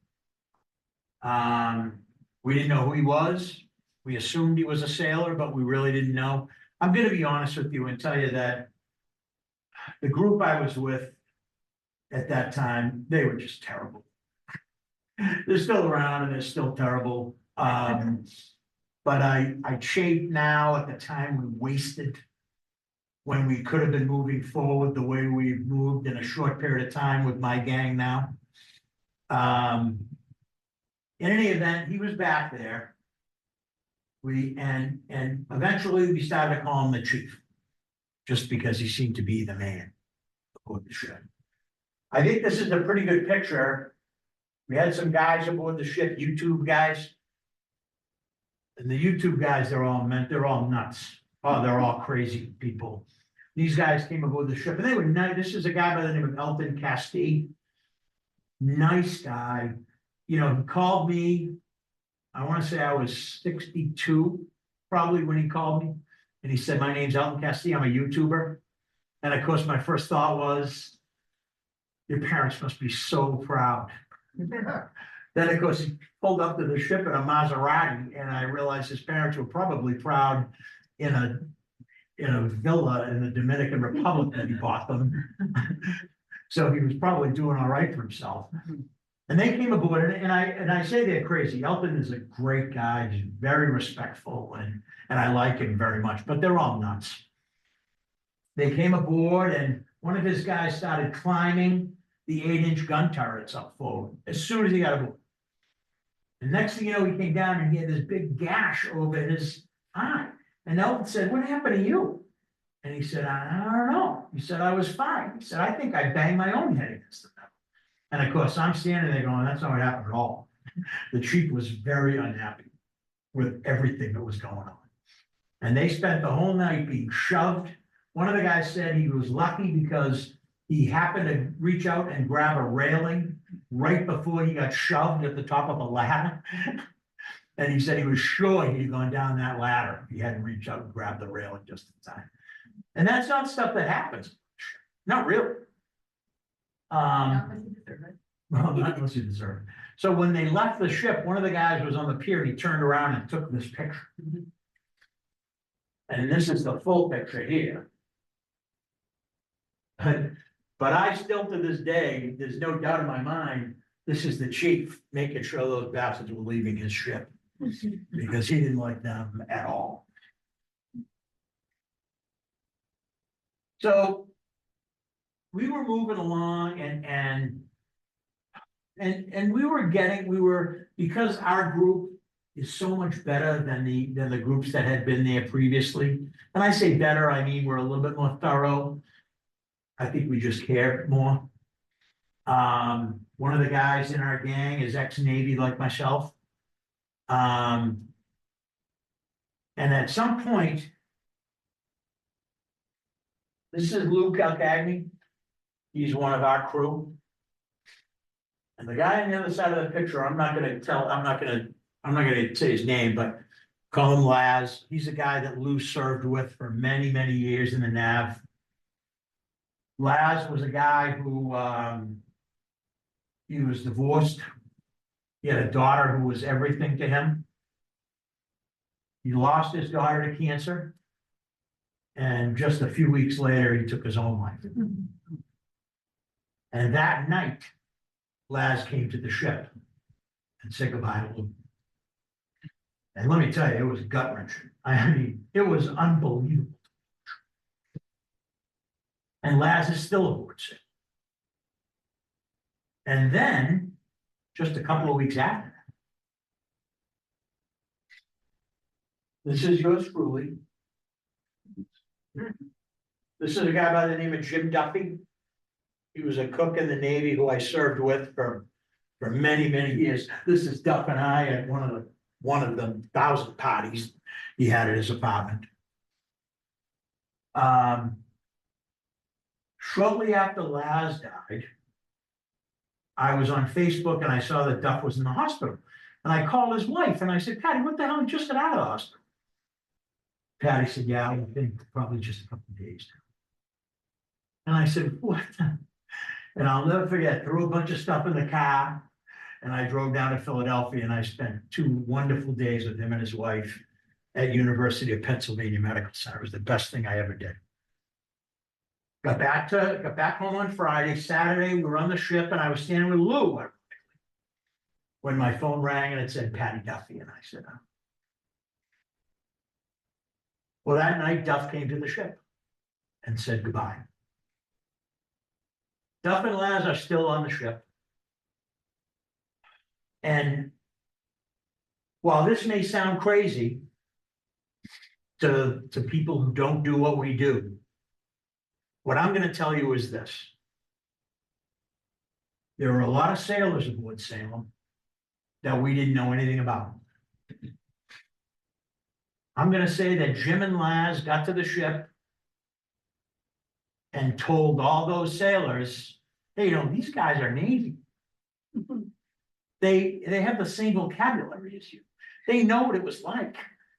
We didn't know who he was. We assumed he was a sailor, but we really didn't know. I'm going to be honest with you and tell you that the group I was with at that time, they were just terrible. They're still around and they're still terrible. But I chafe now at the time we wasted when we could have been moving forward the way we've moved in a short period of time with my gang now. In any event, he was back there. And eventually we started to call him the chief, just because he seemed to be the man aboard the ship. I think this is a pretty good picture. We had some guys aboard the ship, YouTube guys. And the YouTube guys, they're all nuts. Oh, they're all crazy people. These guys came aboard the ship and they were nice. This is a guy by the name of Elton Castee. Nice guy. You know, he called me. I want to say I was 62, probably when he called me. And he said, "My name's Elton Castee. I'm a YouTuber." And of course, my first thought was, your parents must be so proud. Then, of course, he pulled up to the ship in a Maserati, and I realized his parents were probably proud in a villa in the Dominican Republic that he bought them. So he was probably doing all right for himself. And they came aboard, and I say they're crazy. Elton is a great guy. He's very respectful, and I like him very much, but they're all nuts. They came aboard, and one of his guys started climbing the 8-inch gun turrets up forward as soon as he got aboard. The next thing you know, he came down and he had this big gash over his eye. And Elton said, what happened to you? And he said, I don't know. He said, I was fine. He said, I think I banged my own head against the metal. And of course, I'm standing there going, that's not what happened at all. The chief was very unhappy with everything that was going on. And they spent the whole night being shoved. One of the guys said he was lucky because he happened to reach out and grab a railing right before he got shoved at the top of a ladder. And he said he was sure he'd gone down that ladder if he hadn't reached out and grabbed the railing just in time. And that's not stuff that happens. Not really. Not unless you deserve it. Well, not unless you deserve it. So when they left the ship, one of the guys was on the pier, he turned around and took this picture. And this is the full picture here. But I still, to this day, there's no doubt in my mind, this is the chief making sure those bastards were leaving his ship. Because he didn't like them at all. So we were moving along and we were, because our group is so much better than the groups that had been there previously. And I say better, I mean, we're a little bit more thorough. I think we just care more. One of the guys in our gang is ex-Navy like myself. And at some point, this is Lou Calcagni. He's one of our crew. And the guy on the other side of the picture, I'm not gonna say his name, but call him Laz. He's a guy that Lou served with for many, many years in the Nav. Laz was a guy who, he was divorced. He had a daughter who was everything to him. He lost his daughter to cancer. And just a few weeks later, he took his own life. And that night, Laz came to the ship and said goodbye to Lou. And let me tell you, it was gut-wrenching. I mean, it was unbelievable. And Laz is still aboard ship. And then, just a couple of weeks after that, this is yours truly. This is a guy by the name of Jim Duffy. He was a cook in the Navy who I served with for many, many years. This is Duff and I at one of the 1,000 parties he had at his apartment. Shortly after Laz died, I was on Facebook and I saw that Duff was in the hospital. And I called his wife and I said, Patty, what the hell? He just got out of the hospital. Patty said, yeah, I think probably just a couple of days now. And I said, what? And I'll never forget, threw a bunch of stuff in the car and I drove down to Philadelphia and I spent 2 wonderful days with him and his wife at University of Pennsylvania Medical Center. It was the best thing I ever did. Got back home on Friday. Saturday, we were on the ship and I was standing with Lou when my phone rang and it said Patty Duffy. And I said, oh. Well, that night, Duff came to the ship and said goodbye. Duff and Laz are still on the ship. And while this may sound crazy to people who don't do what we do, what I'm going to tell you is this. There were a lot of sailors aboard Salem that we didn't know anything about. I'm going to say that Jim and Laz got to the ship and told all those sailors, hey, you know, these guys are Navy. They have the same vocabulary as you. They know what it was like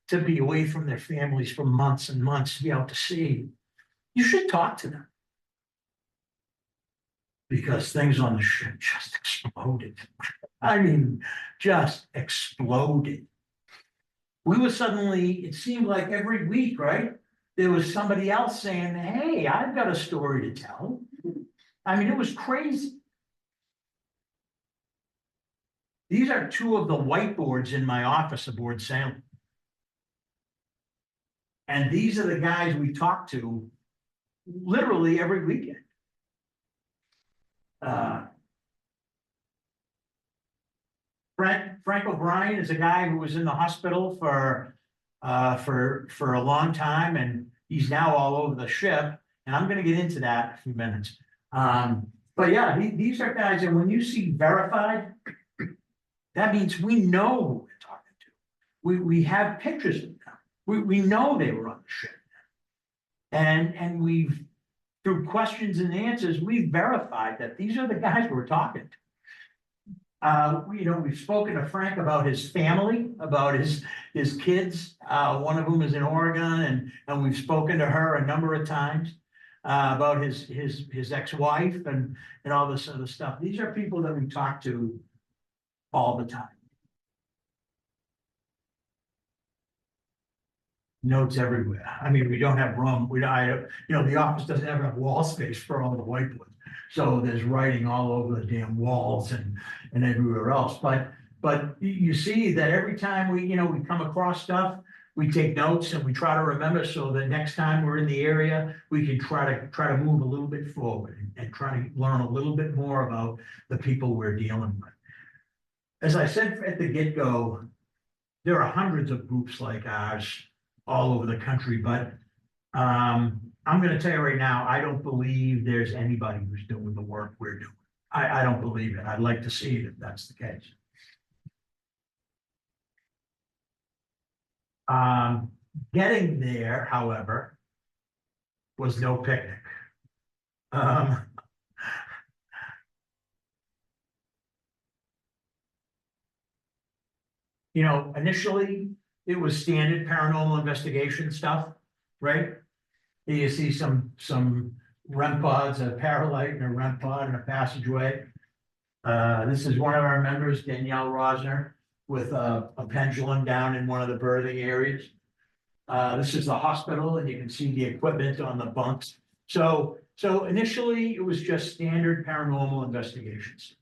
to be away from their families for months and months, to be out to sea. You should talk to them. Because things on the ship just exploded. I mean, just exploded. We were suddenly, it seemed like every week, right? There was somebody else saying, hey, I've got a story to tell. I mean, it was crazy. These are 2 of the whiteboards in my office aboard Salem. And these are the guys we talk to literally every weekend. Frank O'Brien is a guy who was in the hospital for for a long time, and he's now all over the ship, and I'm gonna get into that in a few minutes. But yeah, these are guys, and when you see verified, that means we know who we're talking to. We have pictures of them. We know they were on the ship. And we've, through questions and answers, we've verified that these are the guys we're talking to. We've spoken to Frank about his family, about his kids, one of whom is in Oregon, and we've spoken to her a number of times. About his ex-wife and all this other stuff. These are people that we talk to all the time. Notes everywhere. I mean, we don't have room. The office doesn't have enough wall space for all the whiteboards. So there's writing all over the damn walls and everywhere else. But you see that every time we come across stuff, we take notes and we try to remember, so that next time we're in the area, we can try to move a little bit forward and try to learn a little bit more about the people we're dealing with. As I said at the get-go, there are hundreds of groups like ours all over the country, but I'm gonna tell you right now, I don't believe there's anybody who's doing the work we're doing. I don't believe it. I'd like to see it if that's the case. Getting there, however, was no picnic. Initially, it was standard paranormal investigation stuff, right? You see some REM pods, a paralight and a REM pod and a passageway. This is one of our members, Danielle Rosner, with a pendulum down in one of the birthing areas. This is the hospital, and you can see the equipment on the bunks. So initially, it was just standard paranormal investigations.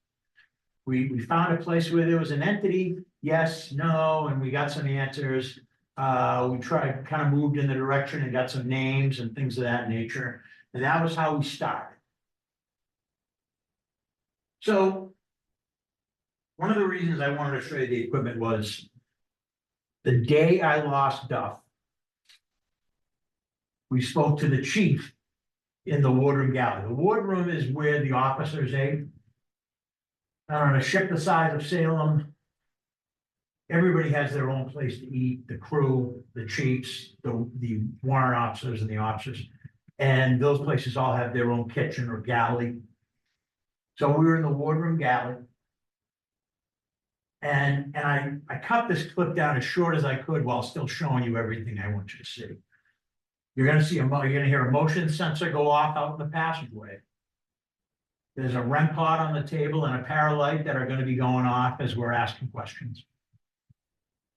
We found a place where there was an entity, yes, no, and we got some answers. We kind of moved in the direction and got some names and things of that nature. And that was how we started. So one of the reasons I wanted to show you the equipment was the day I lost Duff, we spoke to the chief in the wardroom galley. The wardroom is where the officers ate. On a ship the size of Salem, everybody has their own place to eat, the crew, the chiefs, the warrant officers and the officers. And those places all have their own kitchen or galley. So we were in the wardroom galley. And I cut this clip down as short as I could while still showing you everything I want you to see. You're gonna hear a motion sensor go off out in the passageway. There's a REM pod on the table and a paralight that are gonna be going off as we're asking questions.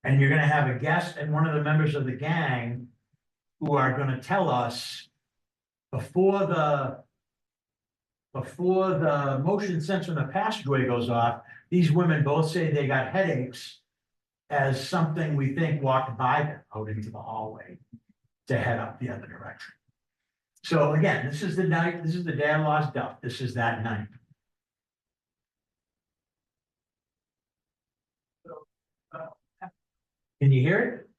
And you're gonna have a guest and one of the members of the gang who are gonna tell us before the motion sensor in the passageway goes off, these women both say they got headaches as something we think walked by them out into the hallway to head up the other direction. So again, this is the night, this is the day I lost Duff. This is that night. Can you hear it?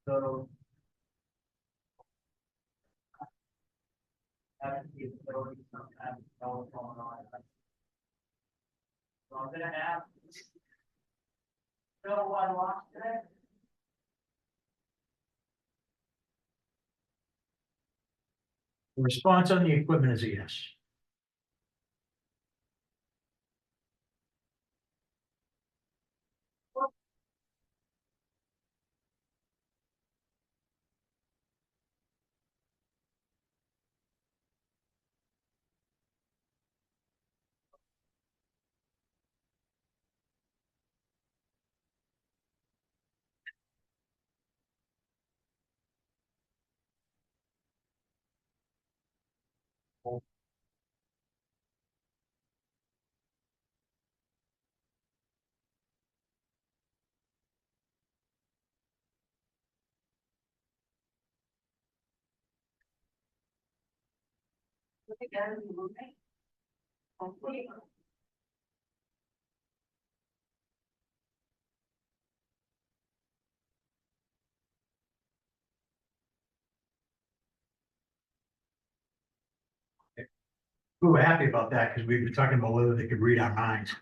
So. So I'm gonna have. Know what I lost today? The response on the equipment is a yes. We were happy about that because we were talking about whether they could read our minds.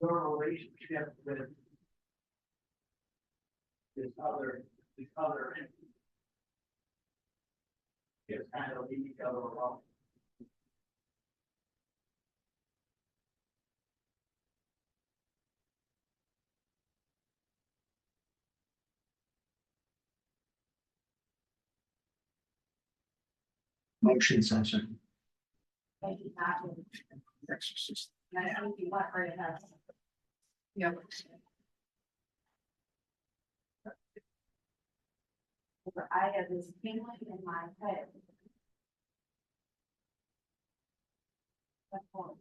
Your relationship with this other entity. It's kind of lead each other along. Motion sensor. Exorcist. Yep. I have this feeling in my head. That's all.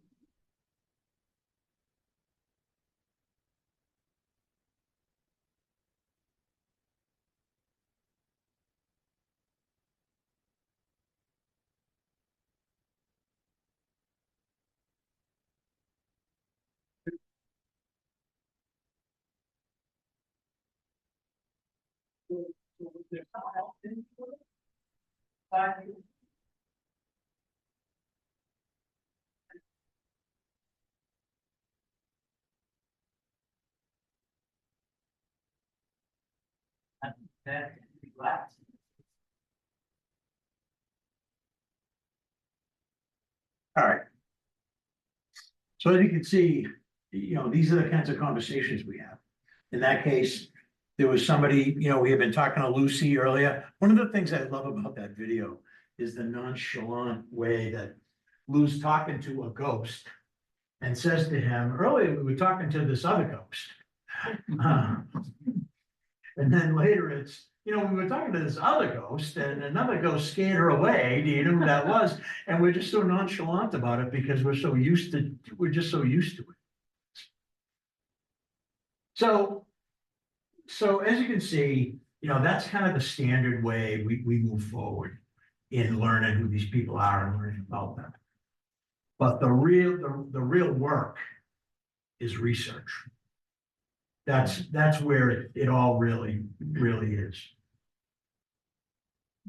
All right. So as you can see, these are the kinds of conversations we have. In that case, there was somebody, we had been talking to Lucy earlier. One of the things I love about that video is the nonchalant way that Lou's talking to a ghost and says to him, earlier we were talking to this other ghost. And then later it's, we were talking to this other ghost and another ghost scared her away. Do you know who that was? And we're just so nonchalant about it because we're just so used to it. So as you can see, that's kind of the standard way we move forward in learning who these people are and learning about them. But the real work is research. That's where it all really is.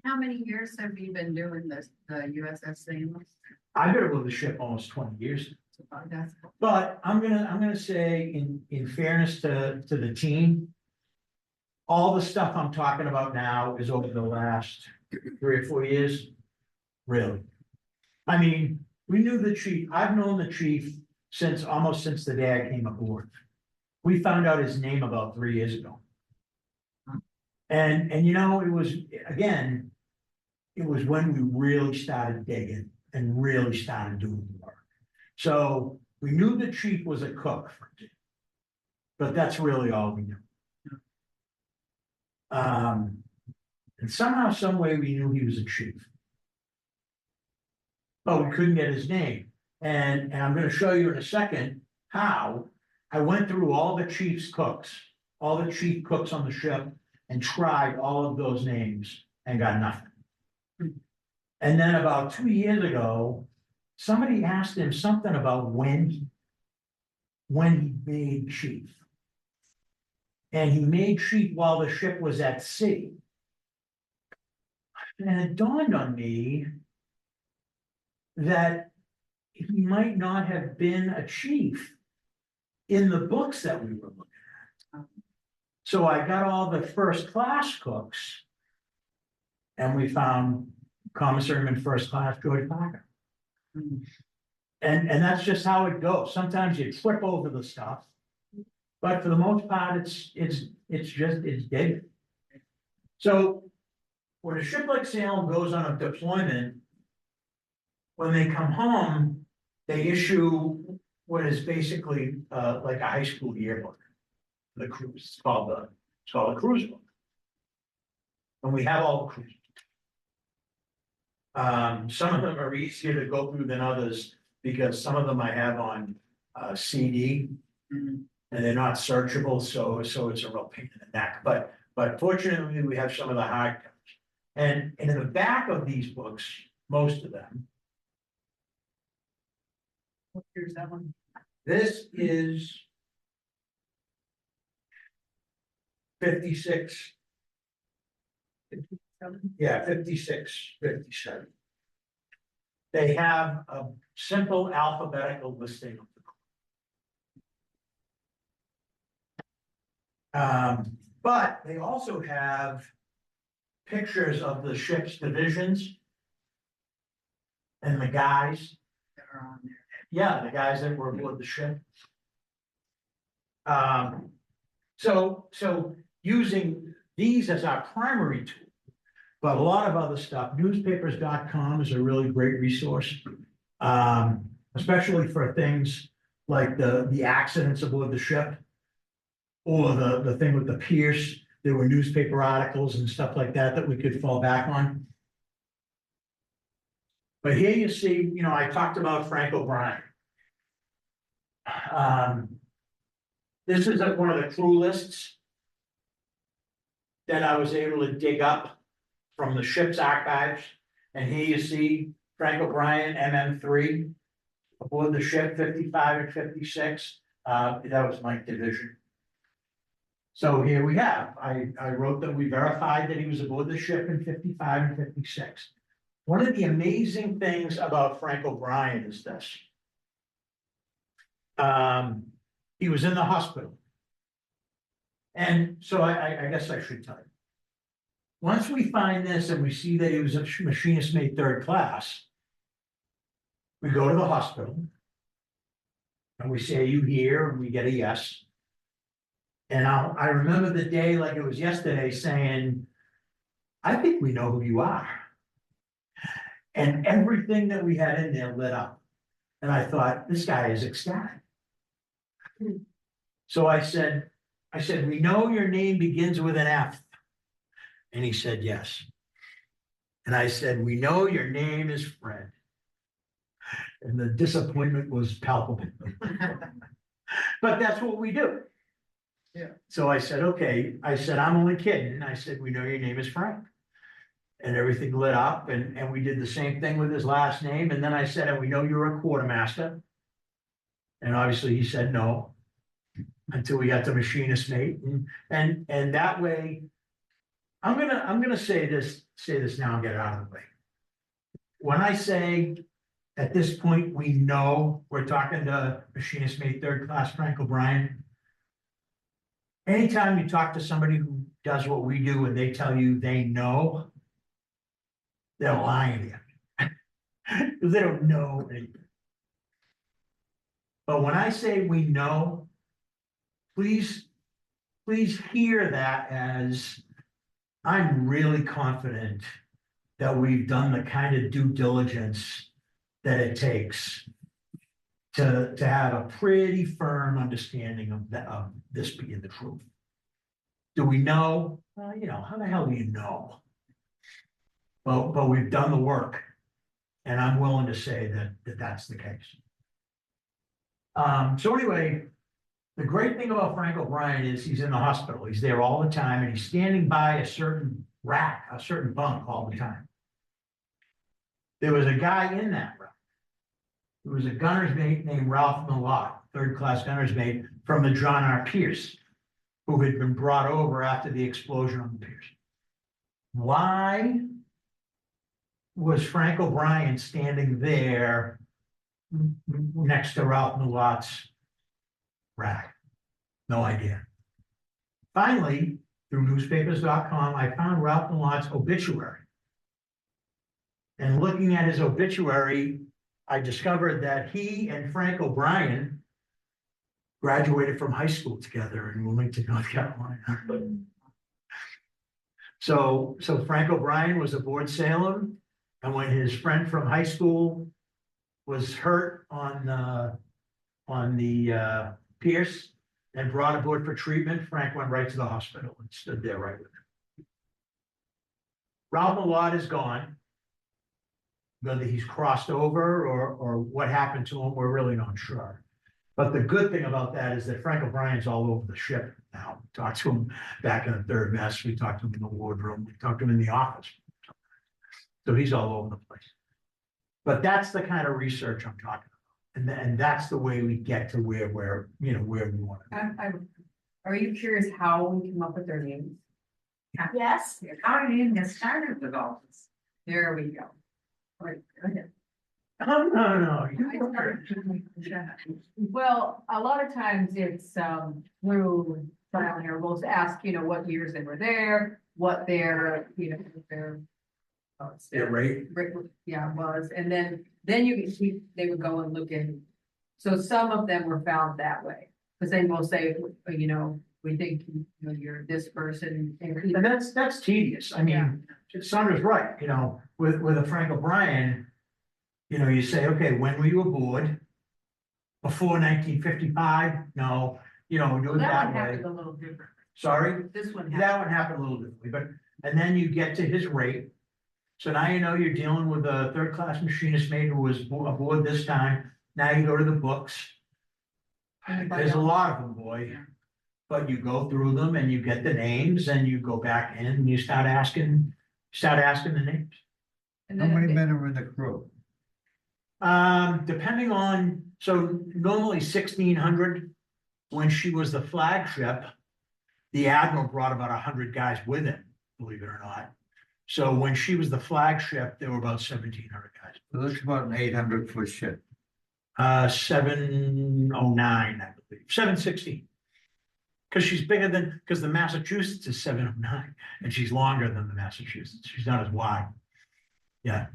How many years have you been doing this, the USS Salem? I've been with the ship almost 20 years. That's But I'm gonna say in fairness to the team, all the stuff I'm talking about now is over the last 3 or 4 years. Really. I mean, we knew the chief, I've known the chief almost since the day I came aboard. We found out his name about 3 years ago. And it was, again, it was when we really started digging and really started doing the work. So we knew the chief was a cook, but that's really all we knew. And somehow, some way we knew he was a chief. But we couldn't get his name. And I'm gonna show you in a second how I went through all the chief cooks on the ship and tried all of those names and got nothing. And then about 2 years ago, somebody asked him something about when he made chief. And he made chief while the ship was at sea. And it dawned on me that he might not have been a chief in the books that we were looking at. So I got all the first class cooks. And we found Commissarman First Class George Parker. And that's just how it goes. Sometimes you trip over the stuff. But for the most part, it's dead. So when a ship like Salem goes on a deployment when they come home, they issue what is basically, like a high school yearbook. The cruise, it's called a cruise book. And we have all the cruise. Some of them are easier to go through than others, because some of them I have on, CD. Mhm. And they're not searchable, so it's a real pain in the neck, but fortunately, we have some of the hard covers. And in the back of these books, most of them, Here's that one. this is 56. Yeah, 56, 57. They have a simple alphabetical listing of the. But they also have pictures of the ship's divisions. And the guys, That are on there. yeah, the guys that were aboard the ship. So using these as our primary tool. But a lot of other stuff, newspapers.com is a really great resource. Especially for things like the accidents aboard the ship. Or the thing with the Pierce, there were newspaper articles and stuff like that we could fall back on. But here you see, I talked about Frank O'Brien. This is one of the crew lists that I was able to dig up from the ship's archives. And here you see Frank O'Brien, MM3, aboard the ship, 55 and 56. That was my division. So here we have, I wrote that we verified that he was aboard the ship in 55 and 56. One of the amazing things about Frank O'Brien is this. He was in the hospital. And so I guess I should tell you. Once we find this and we see that he was a machinist made third class, we go to the hospital. And we say, "Are you here?" And we get a yes. And I remember the day like it was yesterday saying, "I think we know who you are." And everything that we had in there lit up. And I thought, this guy is ecstatic. So I said, "We know your name begins with an F." And he said, "Yes." And I said, "We know your name is Fred." And the disappointment was palpable. But that's what we do. Yeah. So I said, "Okay," I said, "I'm only kidding." And I said, "We know your name is Frank." And everything lit up and we did the same thing with his last name. And then I said, "And we know you're a quartermaster." And obviously he said no, until we got to machinist mate. And that way, I'm gonna say this now and get it out of the way. When I say at this point, we know we're talking to machinist mate third class Frank O'Brien. Anytime you talk to somebody who does what we do and they tell you they know, they're lying to you. Because they don't know anything. But when I say we know, please hear that as I'm really confident that we've done the kind of due diligence that it takes to have a pretty firm understanding of this being the truth. Do we know? Well, how the hell do you know? But we've done the work, and I'm willing to say that that's the case. So anyway, the great thing about Frank O'Brien is he's in the hospital. He's there all the time, and he's standing by a certain rack, a certain bunk all the time. There was a guy in that rack. There was a gunner's mate named Ralph Millot, third class gunner's mate from the John R. Pierce, who had been brought over after the explosion on the Pierce. Why was Frank O'Brien standing there next to Ralph Millot's rack? No idea. Finally, through newspapers.com, I found Ralph Millot's obituary. And looking at his obituary, I discovered that he and Frank O'Brien graduated from high school together in Wilmington, North Carolina. So Frank O'Brien was aboard Salem, and when his friend from high school was hurt on the Pierce and brought aboard for treatment. Frank went right to the hospital and stood there right with him. Ralph Millard is gone. Whether he's crossed over or what happened to him, we're really not sure. But the good thing about that is that Frank O'Brien's all over the ship now. We talked to him back in the third mess. We talked to him in the wardroom. We talked to him in the office. So he's all over the place. But that's the kind of research I'm talking about. And that's the way we get to where we're, where we want to be. Are you curious how we come up with their names? Yes, How did you even get started with all this? There we go. Right, go ahead. Oh, no. Well, a lot of times it's through trial and error. We'll ask, what years they were there, what their, their. Yeah, right. Yeah, was, and then they would go and look in. So some of them were found that way, because then we'll say, we think, you're this person. And that's tedious. I mean, Sondra's right, with a Frank O'Brien, you say, okay, when were you aboard? Before 1955? No, do Well, it that that one way. happened a little different. Sorry, This one that happened. one happened a little differently, and then you get to his rate. So now you're dealing with a third-class machinist mate who was aboard this time. Now you go to the books. There's a lot of them, boy. But you go through them and you get the names and you go back in and you start asking the names. And How then many men are in the crew? Depending on, so normally 1,600, when she was the flagship, the admiral brought about 100 guys with him, believe it or not. So when she was the flagship, there were about 1,700 guys. So that's about an 800-foot ship. 709, I believe, 716. Because the Massachusetts is 709, and she's longer than the Massachusetts. She's not as wide. Yeah.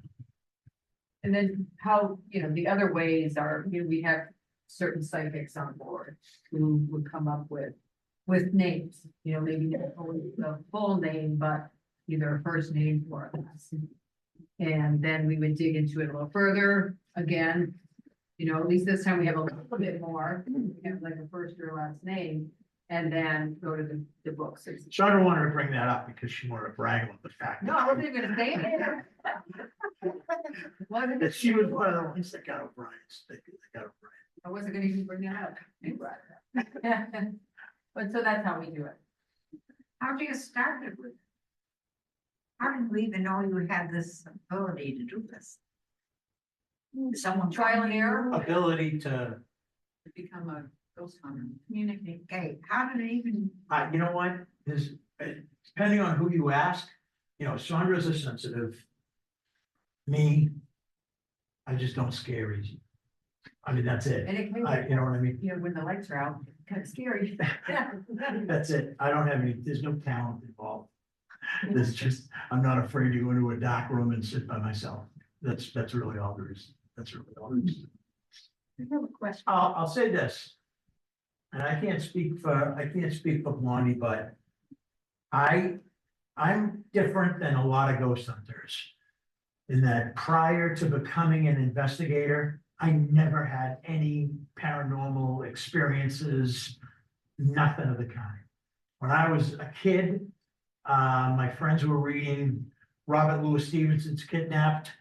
And then how, the other ways are, we have certain psychics on board who would come up with names, maybe not always the full name, but either a first name or a last name. And then we would dig into it a little further. Again, at least this time we have a little bit more. We have like a first or last name, and then go to the books. Sondra wanted to bring that up because she wanted to brag about the fact. No, I wasn't even gonna say it. That she was one of the ones that got O'Brien's. They got O'Brien. I wasn't gonna even bring that up. You brought it up. But so that's how we do it. How do you start it with? How did we even know you had this ability to do this? Someone Trial and error. Ability to, Become a ghost hunter. communicate. Okay, how did it even? you know what, depending on who you ask, Sondra's a sensitive. Me, I just don't scare easy. I mean, that's it. And it can You know what I mean? when the lights are out, kind of scary. That's it. I don't have there's no talent involved. There's just, I'm not afraid to go into a dark room and sit by myself. That's really all there is. That's really all there is. I have a question. I'll say this. And I can't speak for Blondie, but I'm different than a lot of ghost hunters. In that prior to becoming an investigator, I never had any paranormal experiences, nothing of the kind. When I was a kid, my friends were reading Robert Louis Stevenson's Kidnapped.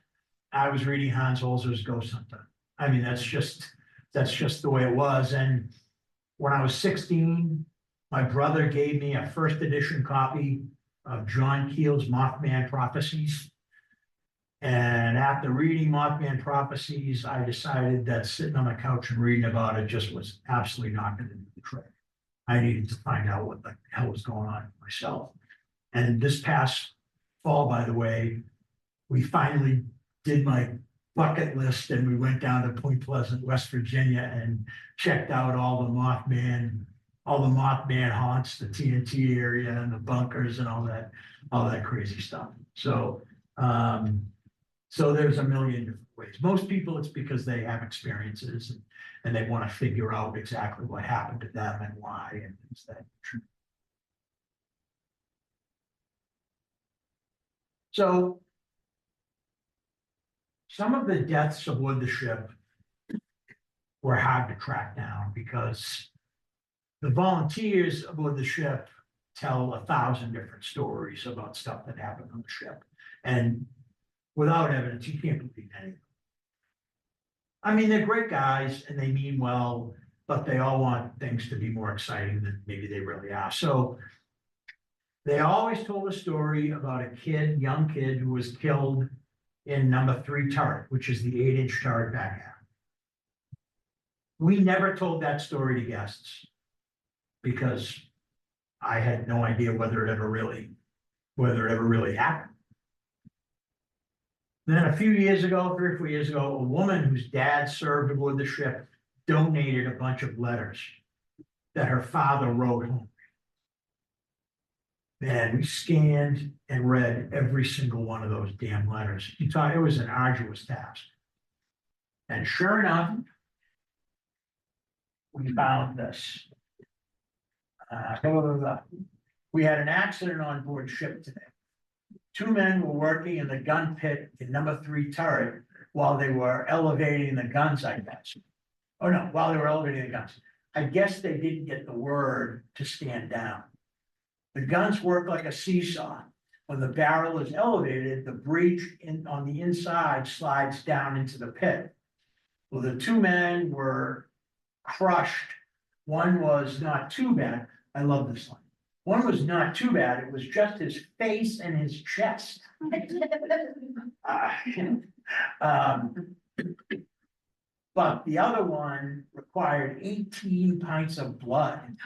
I was reading Hans Holzer's Ghost Hunter. I mean, that's just the way it was. And when I was 16, my brother gave me a first edition copy of John Keel's Mothman Prophecies. And after reading Mothman Prophecies, I decided that sitting on the couch and reading about it just was absolutely not going to do the trick. I needed to find out what the hell was going on myself. And this past fall, by the way, we finally did my bucket list and we went down to Point Pleasant, West Virginia, and checked out all the Mothman haunts, the TNT area and the bunkers and all that crazy stuff. So there's a million different ways. Most people, it's because they have experiences and they want to figure out exactly what happened to them and why and things that. So some of the deaths aboard the ship were hard to track down because the volunteers aboard the ship tell 1,000 different stories about stuff that happened on the ship. And without evidence, you can't believe any of them. I mean, they're great guys and they mean well, but they all want things to be more exciting than maybe they really are. So they always told a story about a kid, young kid, who was killed in number 3 turret, which is the 8-inch turret back half. We never told that story to guests because I had no idea whether it ever really happened. Then a few years ago, 3 or 4 years ago, a woman whose dad served aboard the ship donated a bunch of letters that her father wrote home. And we scanned and read every single one of those damn letters. You thought it was an arduous task. And sure enough, we found this. We had an accident on board ship today. 2 men were working in the gun pit in number 3 turret while they were elevating the guns, I guess. Oh no, while they were elevating the guns. I guess they didn't get the word to stand down. The guns work like a seesaw. When the barrel is elevated, the breech on the inside slides down into the pit. Well, the 2 men were crushed. One was not too bad. I love this line. One was not too bad. It was just his face and his chest. But the other one required 18 pints of blood.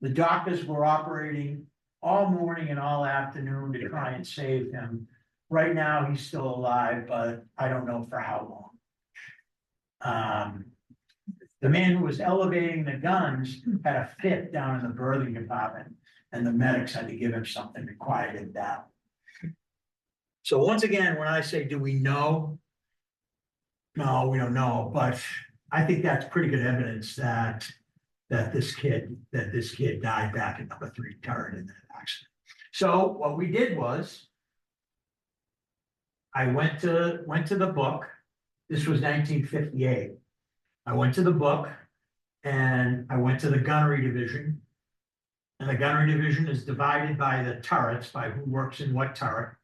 The doctors were operating all morning and all afternoon to try and save him. Right now, he's still alive, but I don't know for how long. The man who was elevating the guns had a fit down in the berthing compartment, and the medics had to give him something to quiet him down. So once again, when I say, do we know? No, we don't know, but I think that's pretty good evidence that this kid died back in number 3 turret in that accident. So what we did was I went to the book. This was 1958. I went to the book and I went to the gunnery division. And the gunnery division is divided by the turrets, by who works in what turret.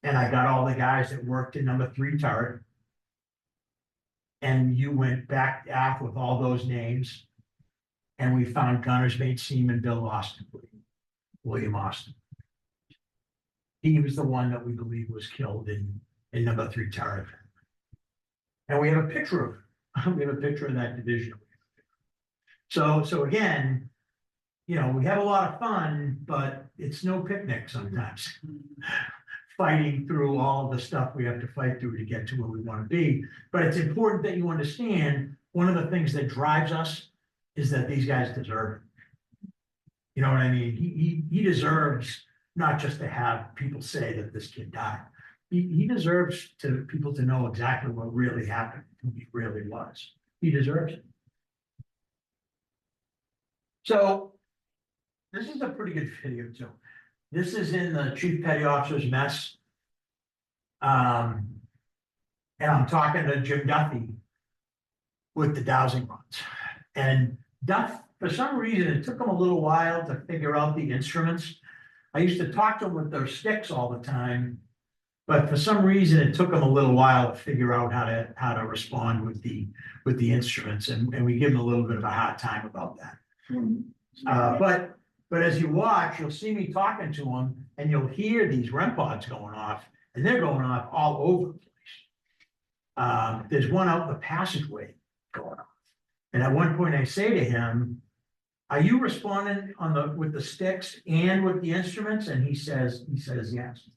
And I got all the guys that worked in number 3 turret. And you went back aft with all those names. And we found gunner's mate Seaman Bill Austin, William Austin. He was the one that we believe was killed in number 3 turret. And we have a picture of him. We have a picture of that division. So again, you know, we have a lot of fun, but it's no picnic sometimes. Fighting through all the stuff we have to fight through to get to where we want to be. But it's important that you understand one of the things that drives us is that these guys deserve it. You know what I mean? He deserves not just to have people say that this kid died. He deserves people to know exactly what really happened, who he really was. He deserves it. So this is a pretty good video too. This is in the Chief Petty Officer's mess. And I'm talking to Jim Duffy with the dowsing rods. And Duff, for some reason, it took him a little while to figure out the instruments. I used to talk to him with their sticks all the time. But for some reason, it took them a little while to figure out how to respond with the instruments, and we give them a little bit of a hard time about that. But as you watch, you'll see me talking to them, and you'll hear these REM pods going off, and they're going off all over the place. There's one out in the passageway going off, and at one point I say to him, "Are you responding with the sticks and with the instruments?" And he says yes.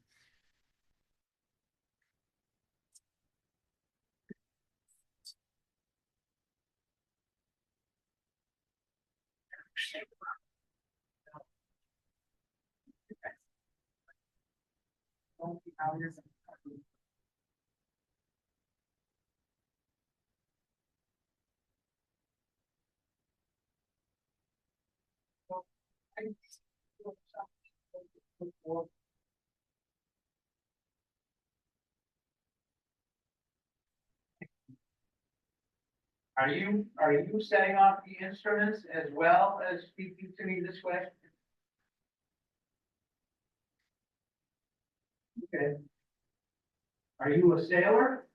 Are you setting off the instruments as well as speaking to me this question? Okay. Are you a sailor?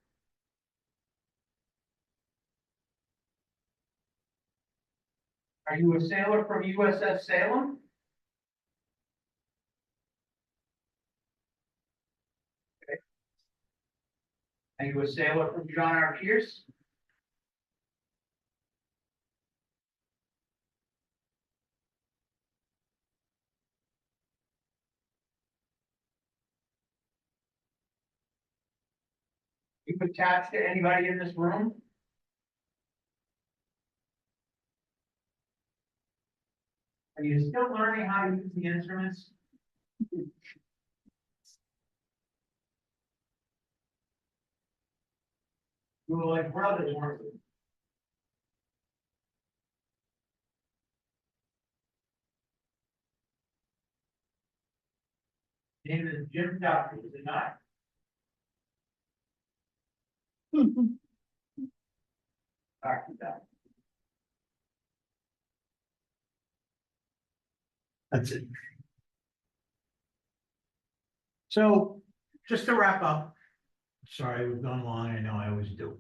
Are you a sailor from USS Salem? Okay. Are you a sailor from John R. Pierce? You attached to anybody in this room? Are you still learning how to use the instruments? You were like brothers, weren't you? Name is Jim Duffy, is it not? Dr. Duffy. That's it. So, just to wrap up, sorry, we've gone long, I know I always do.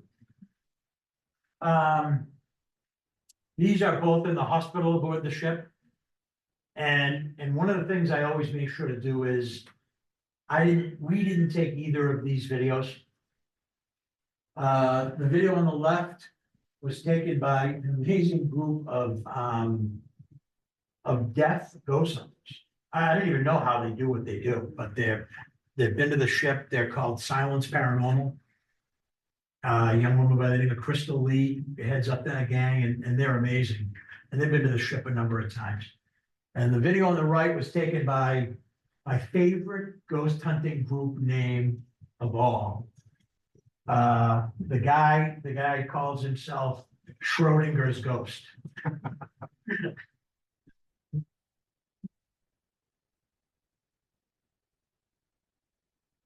These are both in the hospital aboard the ship. And one of the things I always make sure to do is, we didn't take either of these videos. The video on the left was taken by an amazing group of deaf ghost hunters. I don't even know how they do what they do, but they've been to the ship. They're called Silence Paranormal. A young woman by the name of Crystal Lee heads up that gang, and they're amazing. And they've been to the ship a number of times. And the video on the right was taken by my favorite ghost hunting group name of all. The guy calls himself Schrodinger's Ghost.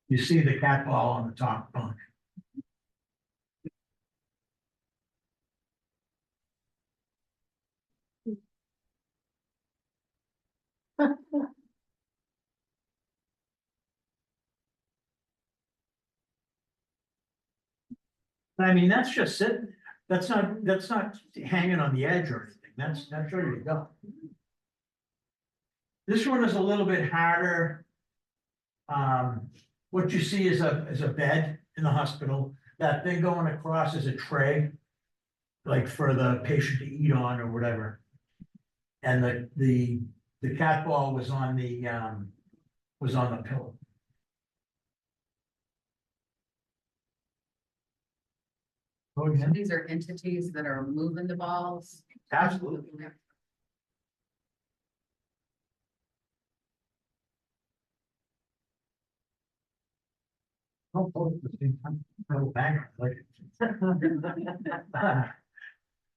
You see the cat ball on the top bunk. I mean, that's just sitting there. That's not hanging on the edge or anything. That's ready to go. This one is a little bit harder. What you see is a bed in the hospital. That thing going across is a tray, like for the patient to eat on or whatever. And the cat ball was on the pillow. Oh, yeah. So these are entities that are moving the balls. Absolutely. Oh, both at the same time. No banger, like it.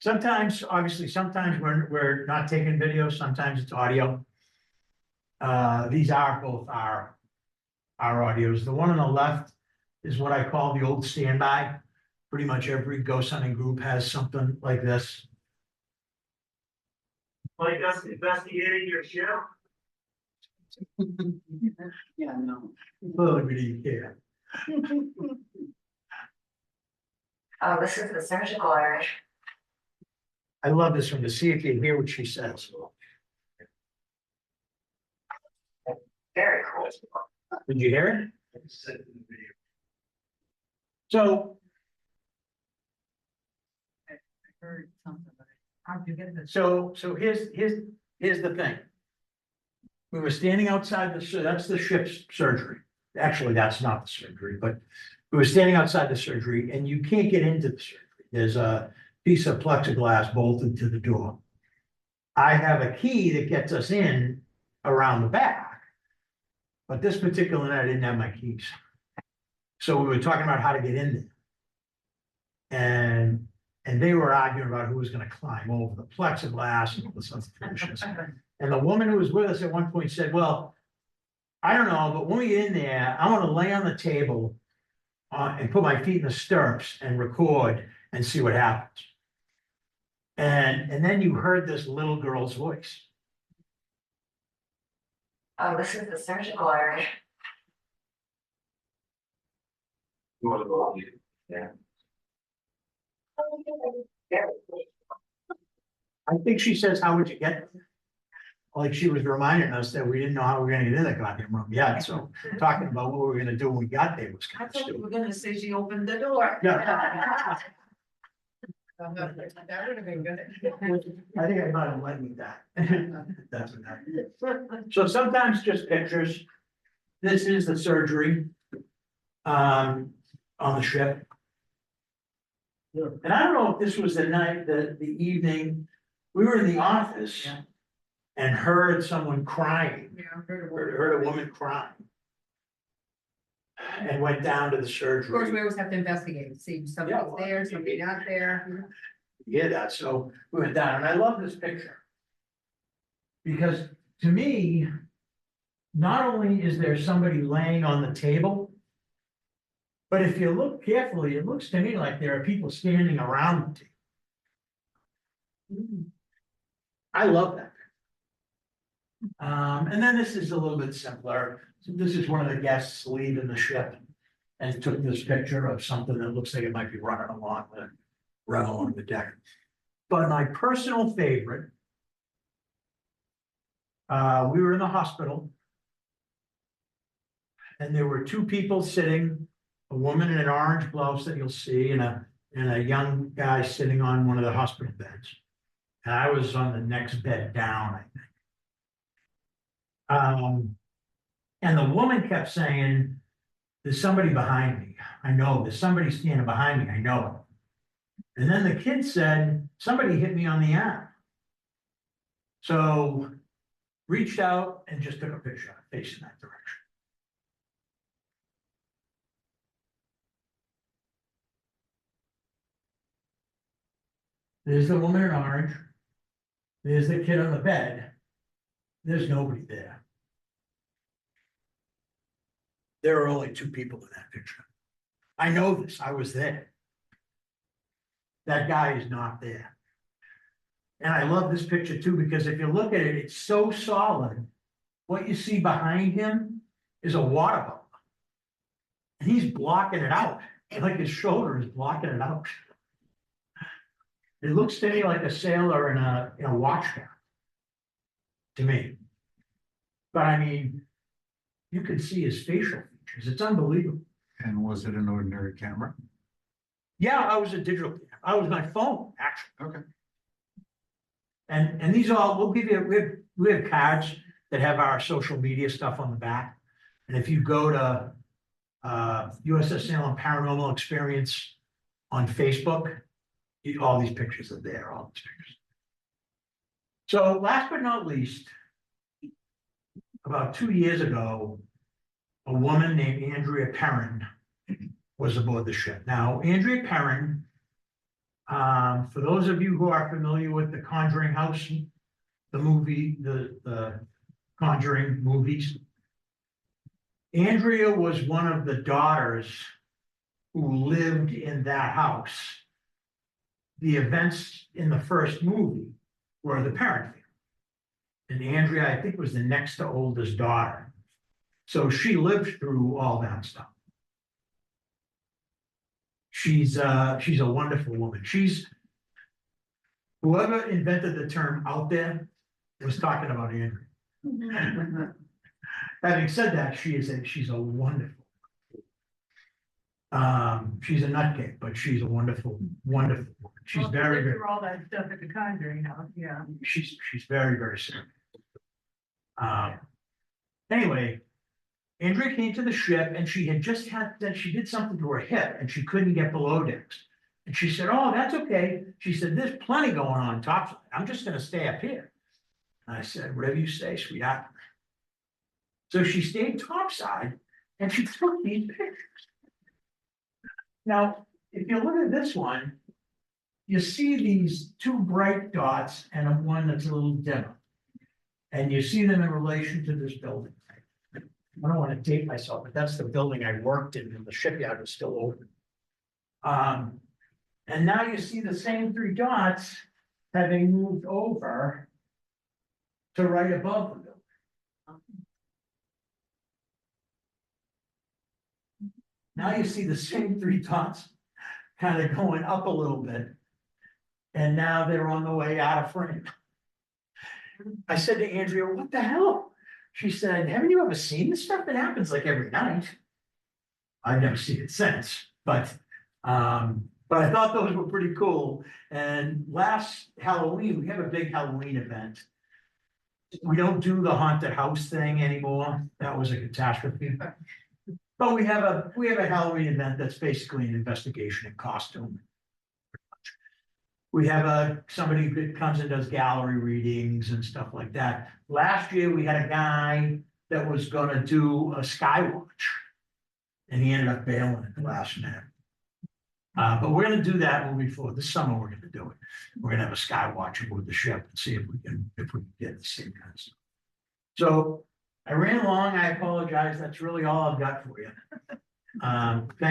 Sometimes, obviously, sometimes we're not taking video, sometimes it's audio. These are both our audios. The one on the left is what I call the old standby. Pretty much every ghost hunting group has something like this. Like us investigating your ship? Yeah, no. Little bitty, yeah. Oh, this is the surgical area. I love this one to see if you hear what she says. Very cool. Did you hear it? So, I heard something, but How'd you get this? so here's the thing. We were standing outside that's the ship's surgery. Actually, that's not the surgery, but we were standing outside the surgery and you can't get into the surgery. There's a piece of plexiglass bolted to the door. I have a key that gets us in around the back. But this particular night, I didn't have my keys. So we were talking about how to get in there. And they were arguing about who was gonna climb over the plexiglass and all this other foolishness. And the woman who was with us at one point said, well, I don't know, but when we get in there, I wanna lay on the table and put my feet in the stirrups and record and see what happens. And then you heard this little girl's voice. Oh, this is the surgical area. You want to go on? Yeah. I think she says, how would you get there? Like she was reminding us that we didn't know how we were gonna get in that goddamn room yet, so talking about what we were gonna do when we got there was I kind of thought you stupid. were gonna say she opened the door. Yeah. That would have been good. I think I might have led with that. That's what happened. So sometimes just pictures. This is the surgery. On the ship. And I don't know if this was the night, the evening, we were in the office. Yeah. And heard someone crying, Yeah, heard of heard a woman crying. And went down to the Of course, surgery. we always have to investigate, see if somebody's well, there, somebody not there. Yeah, that, so we went down, and I love this picture. Because to me, not only is there somebody laying on the table. But if you look carefully, it looks to me like there are people standing around the table. I love that. And then this is a little bit simpler. So this is one of the guests leaving the ship. And took this picture of something that looks like it might be running along the deck. But my personal favorite. We were in the hospital. And there were two people sitting, a woman in an orange blouse that you'll see, and a young guy sitting on one of the hospital beds. And I was on the next bed down, I think. And the woman kept saying, there's somebody behind me. I know, there's somebody standing behind me. I know it. And then the kid said, somebody hit me on the arm. So reached out and just took a picture facing that direction. There's the woman in orange. There's the kid on the bed. There's nobody there. There are only two people in that picture. I know this, I was there. That guy is not there. And I love this picture too, because if you look at it, it's so solid. What you see behind him is a water bottle. And he's blocking it out, like his shoulder is blocking it out. It looks to me like a sailor in a watch cap. To me. But I mean, you can see his facial features. It's unbelievable. And was it an ordinary camera? Yeah, I was a digital camera. I was my phone, actually. Okay. And these all, we'll give you, we have cards that have our social media stuff on the back. And if you go to USS Salem Paranormal Experience on Facebook, all these pictures are there, all these pictures. So last but not least, about 2 years ago, a woman named Andrea Perrin was aboard the ship. Now, Andrea Perrin, for those of you who are familiar with the Conjuring House, the movie, the Conjuring movies, Andrea was one of the daughters who lived in that house. The events in the first movie were the Perrin family. And Andrea, I think, was the next to oldest daughter. So she lived through all that stuff. She's a wonderful woman. Whoever invented the term out there was talking about Andrea. Having said that, she's a wonderful. She's a nutcase, but she's a wonderful, wonderful woman. She's very, very. Through all that stuff at the Conjuring House, yeah. She's very, very serious. Anyway, Andrea came to the ship and she had just had that she did something to her hip and she couldn't get below decks. And she said, "Oh, that's okay." She said, "There's plenty going on topside. I'm just gonna stay up here." And I said, "Whatever you say, sweetheart." So she stayed topside and she took these pictures. Now, if you look at this one, you see these two bright dots and one that's a little dimmer. And you see them in relation to this building. I don't want to date myself, but that's the building I worked in, and the shipyard was still open. And now you see the same three dots having moved over to right above the building. Now you see the same three dots kind of going up a little bit. And now they're on the way out of frame. I said to Andrea, what the hell? She said, haven't you ever seen this stuff? It happens like every night. I've never seen it since, but I thought those were pretty cool. And last Halloween, we have a big Halloween event. We don't do the haunted house thing anymore. That was a catastrophe. But we have a Halloween event that's basically an investigation in costume. We have somebody that comes and does gallery readings and stuff like that. Last year, we had a guy that was gonna do a sky watch. And he ended up bailing at the last minute. But we're gonna do that movie for this summer, we're gonna do it. We're gonna have a sky watch aboard the ship and see if we can get the same kind of stuff. So I ran long, I apologize, that's really all I've got for you. Thank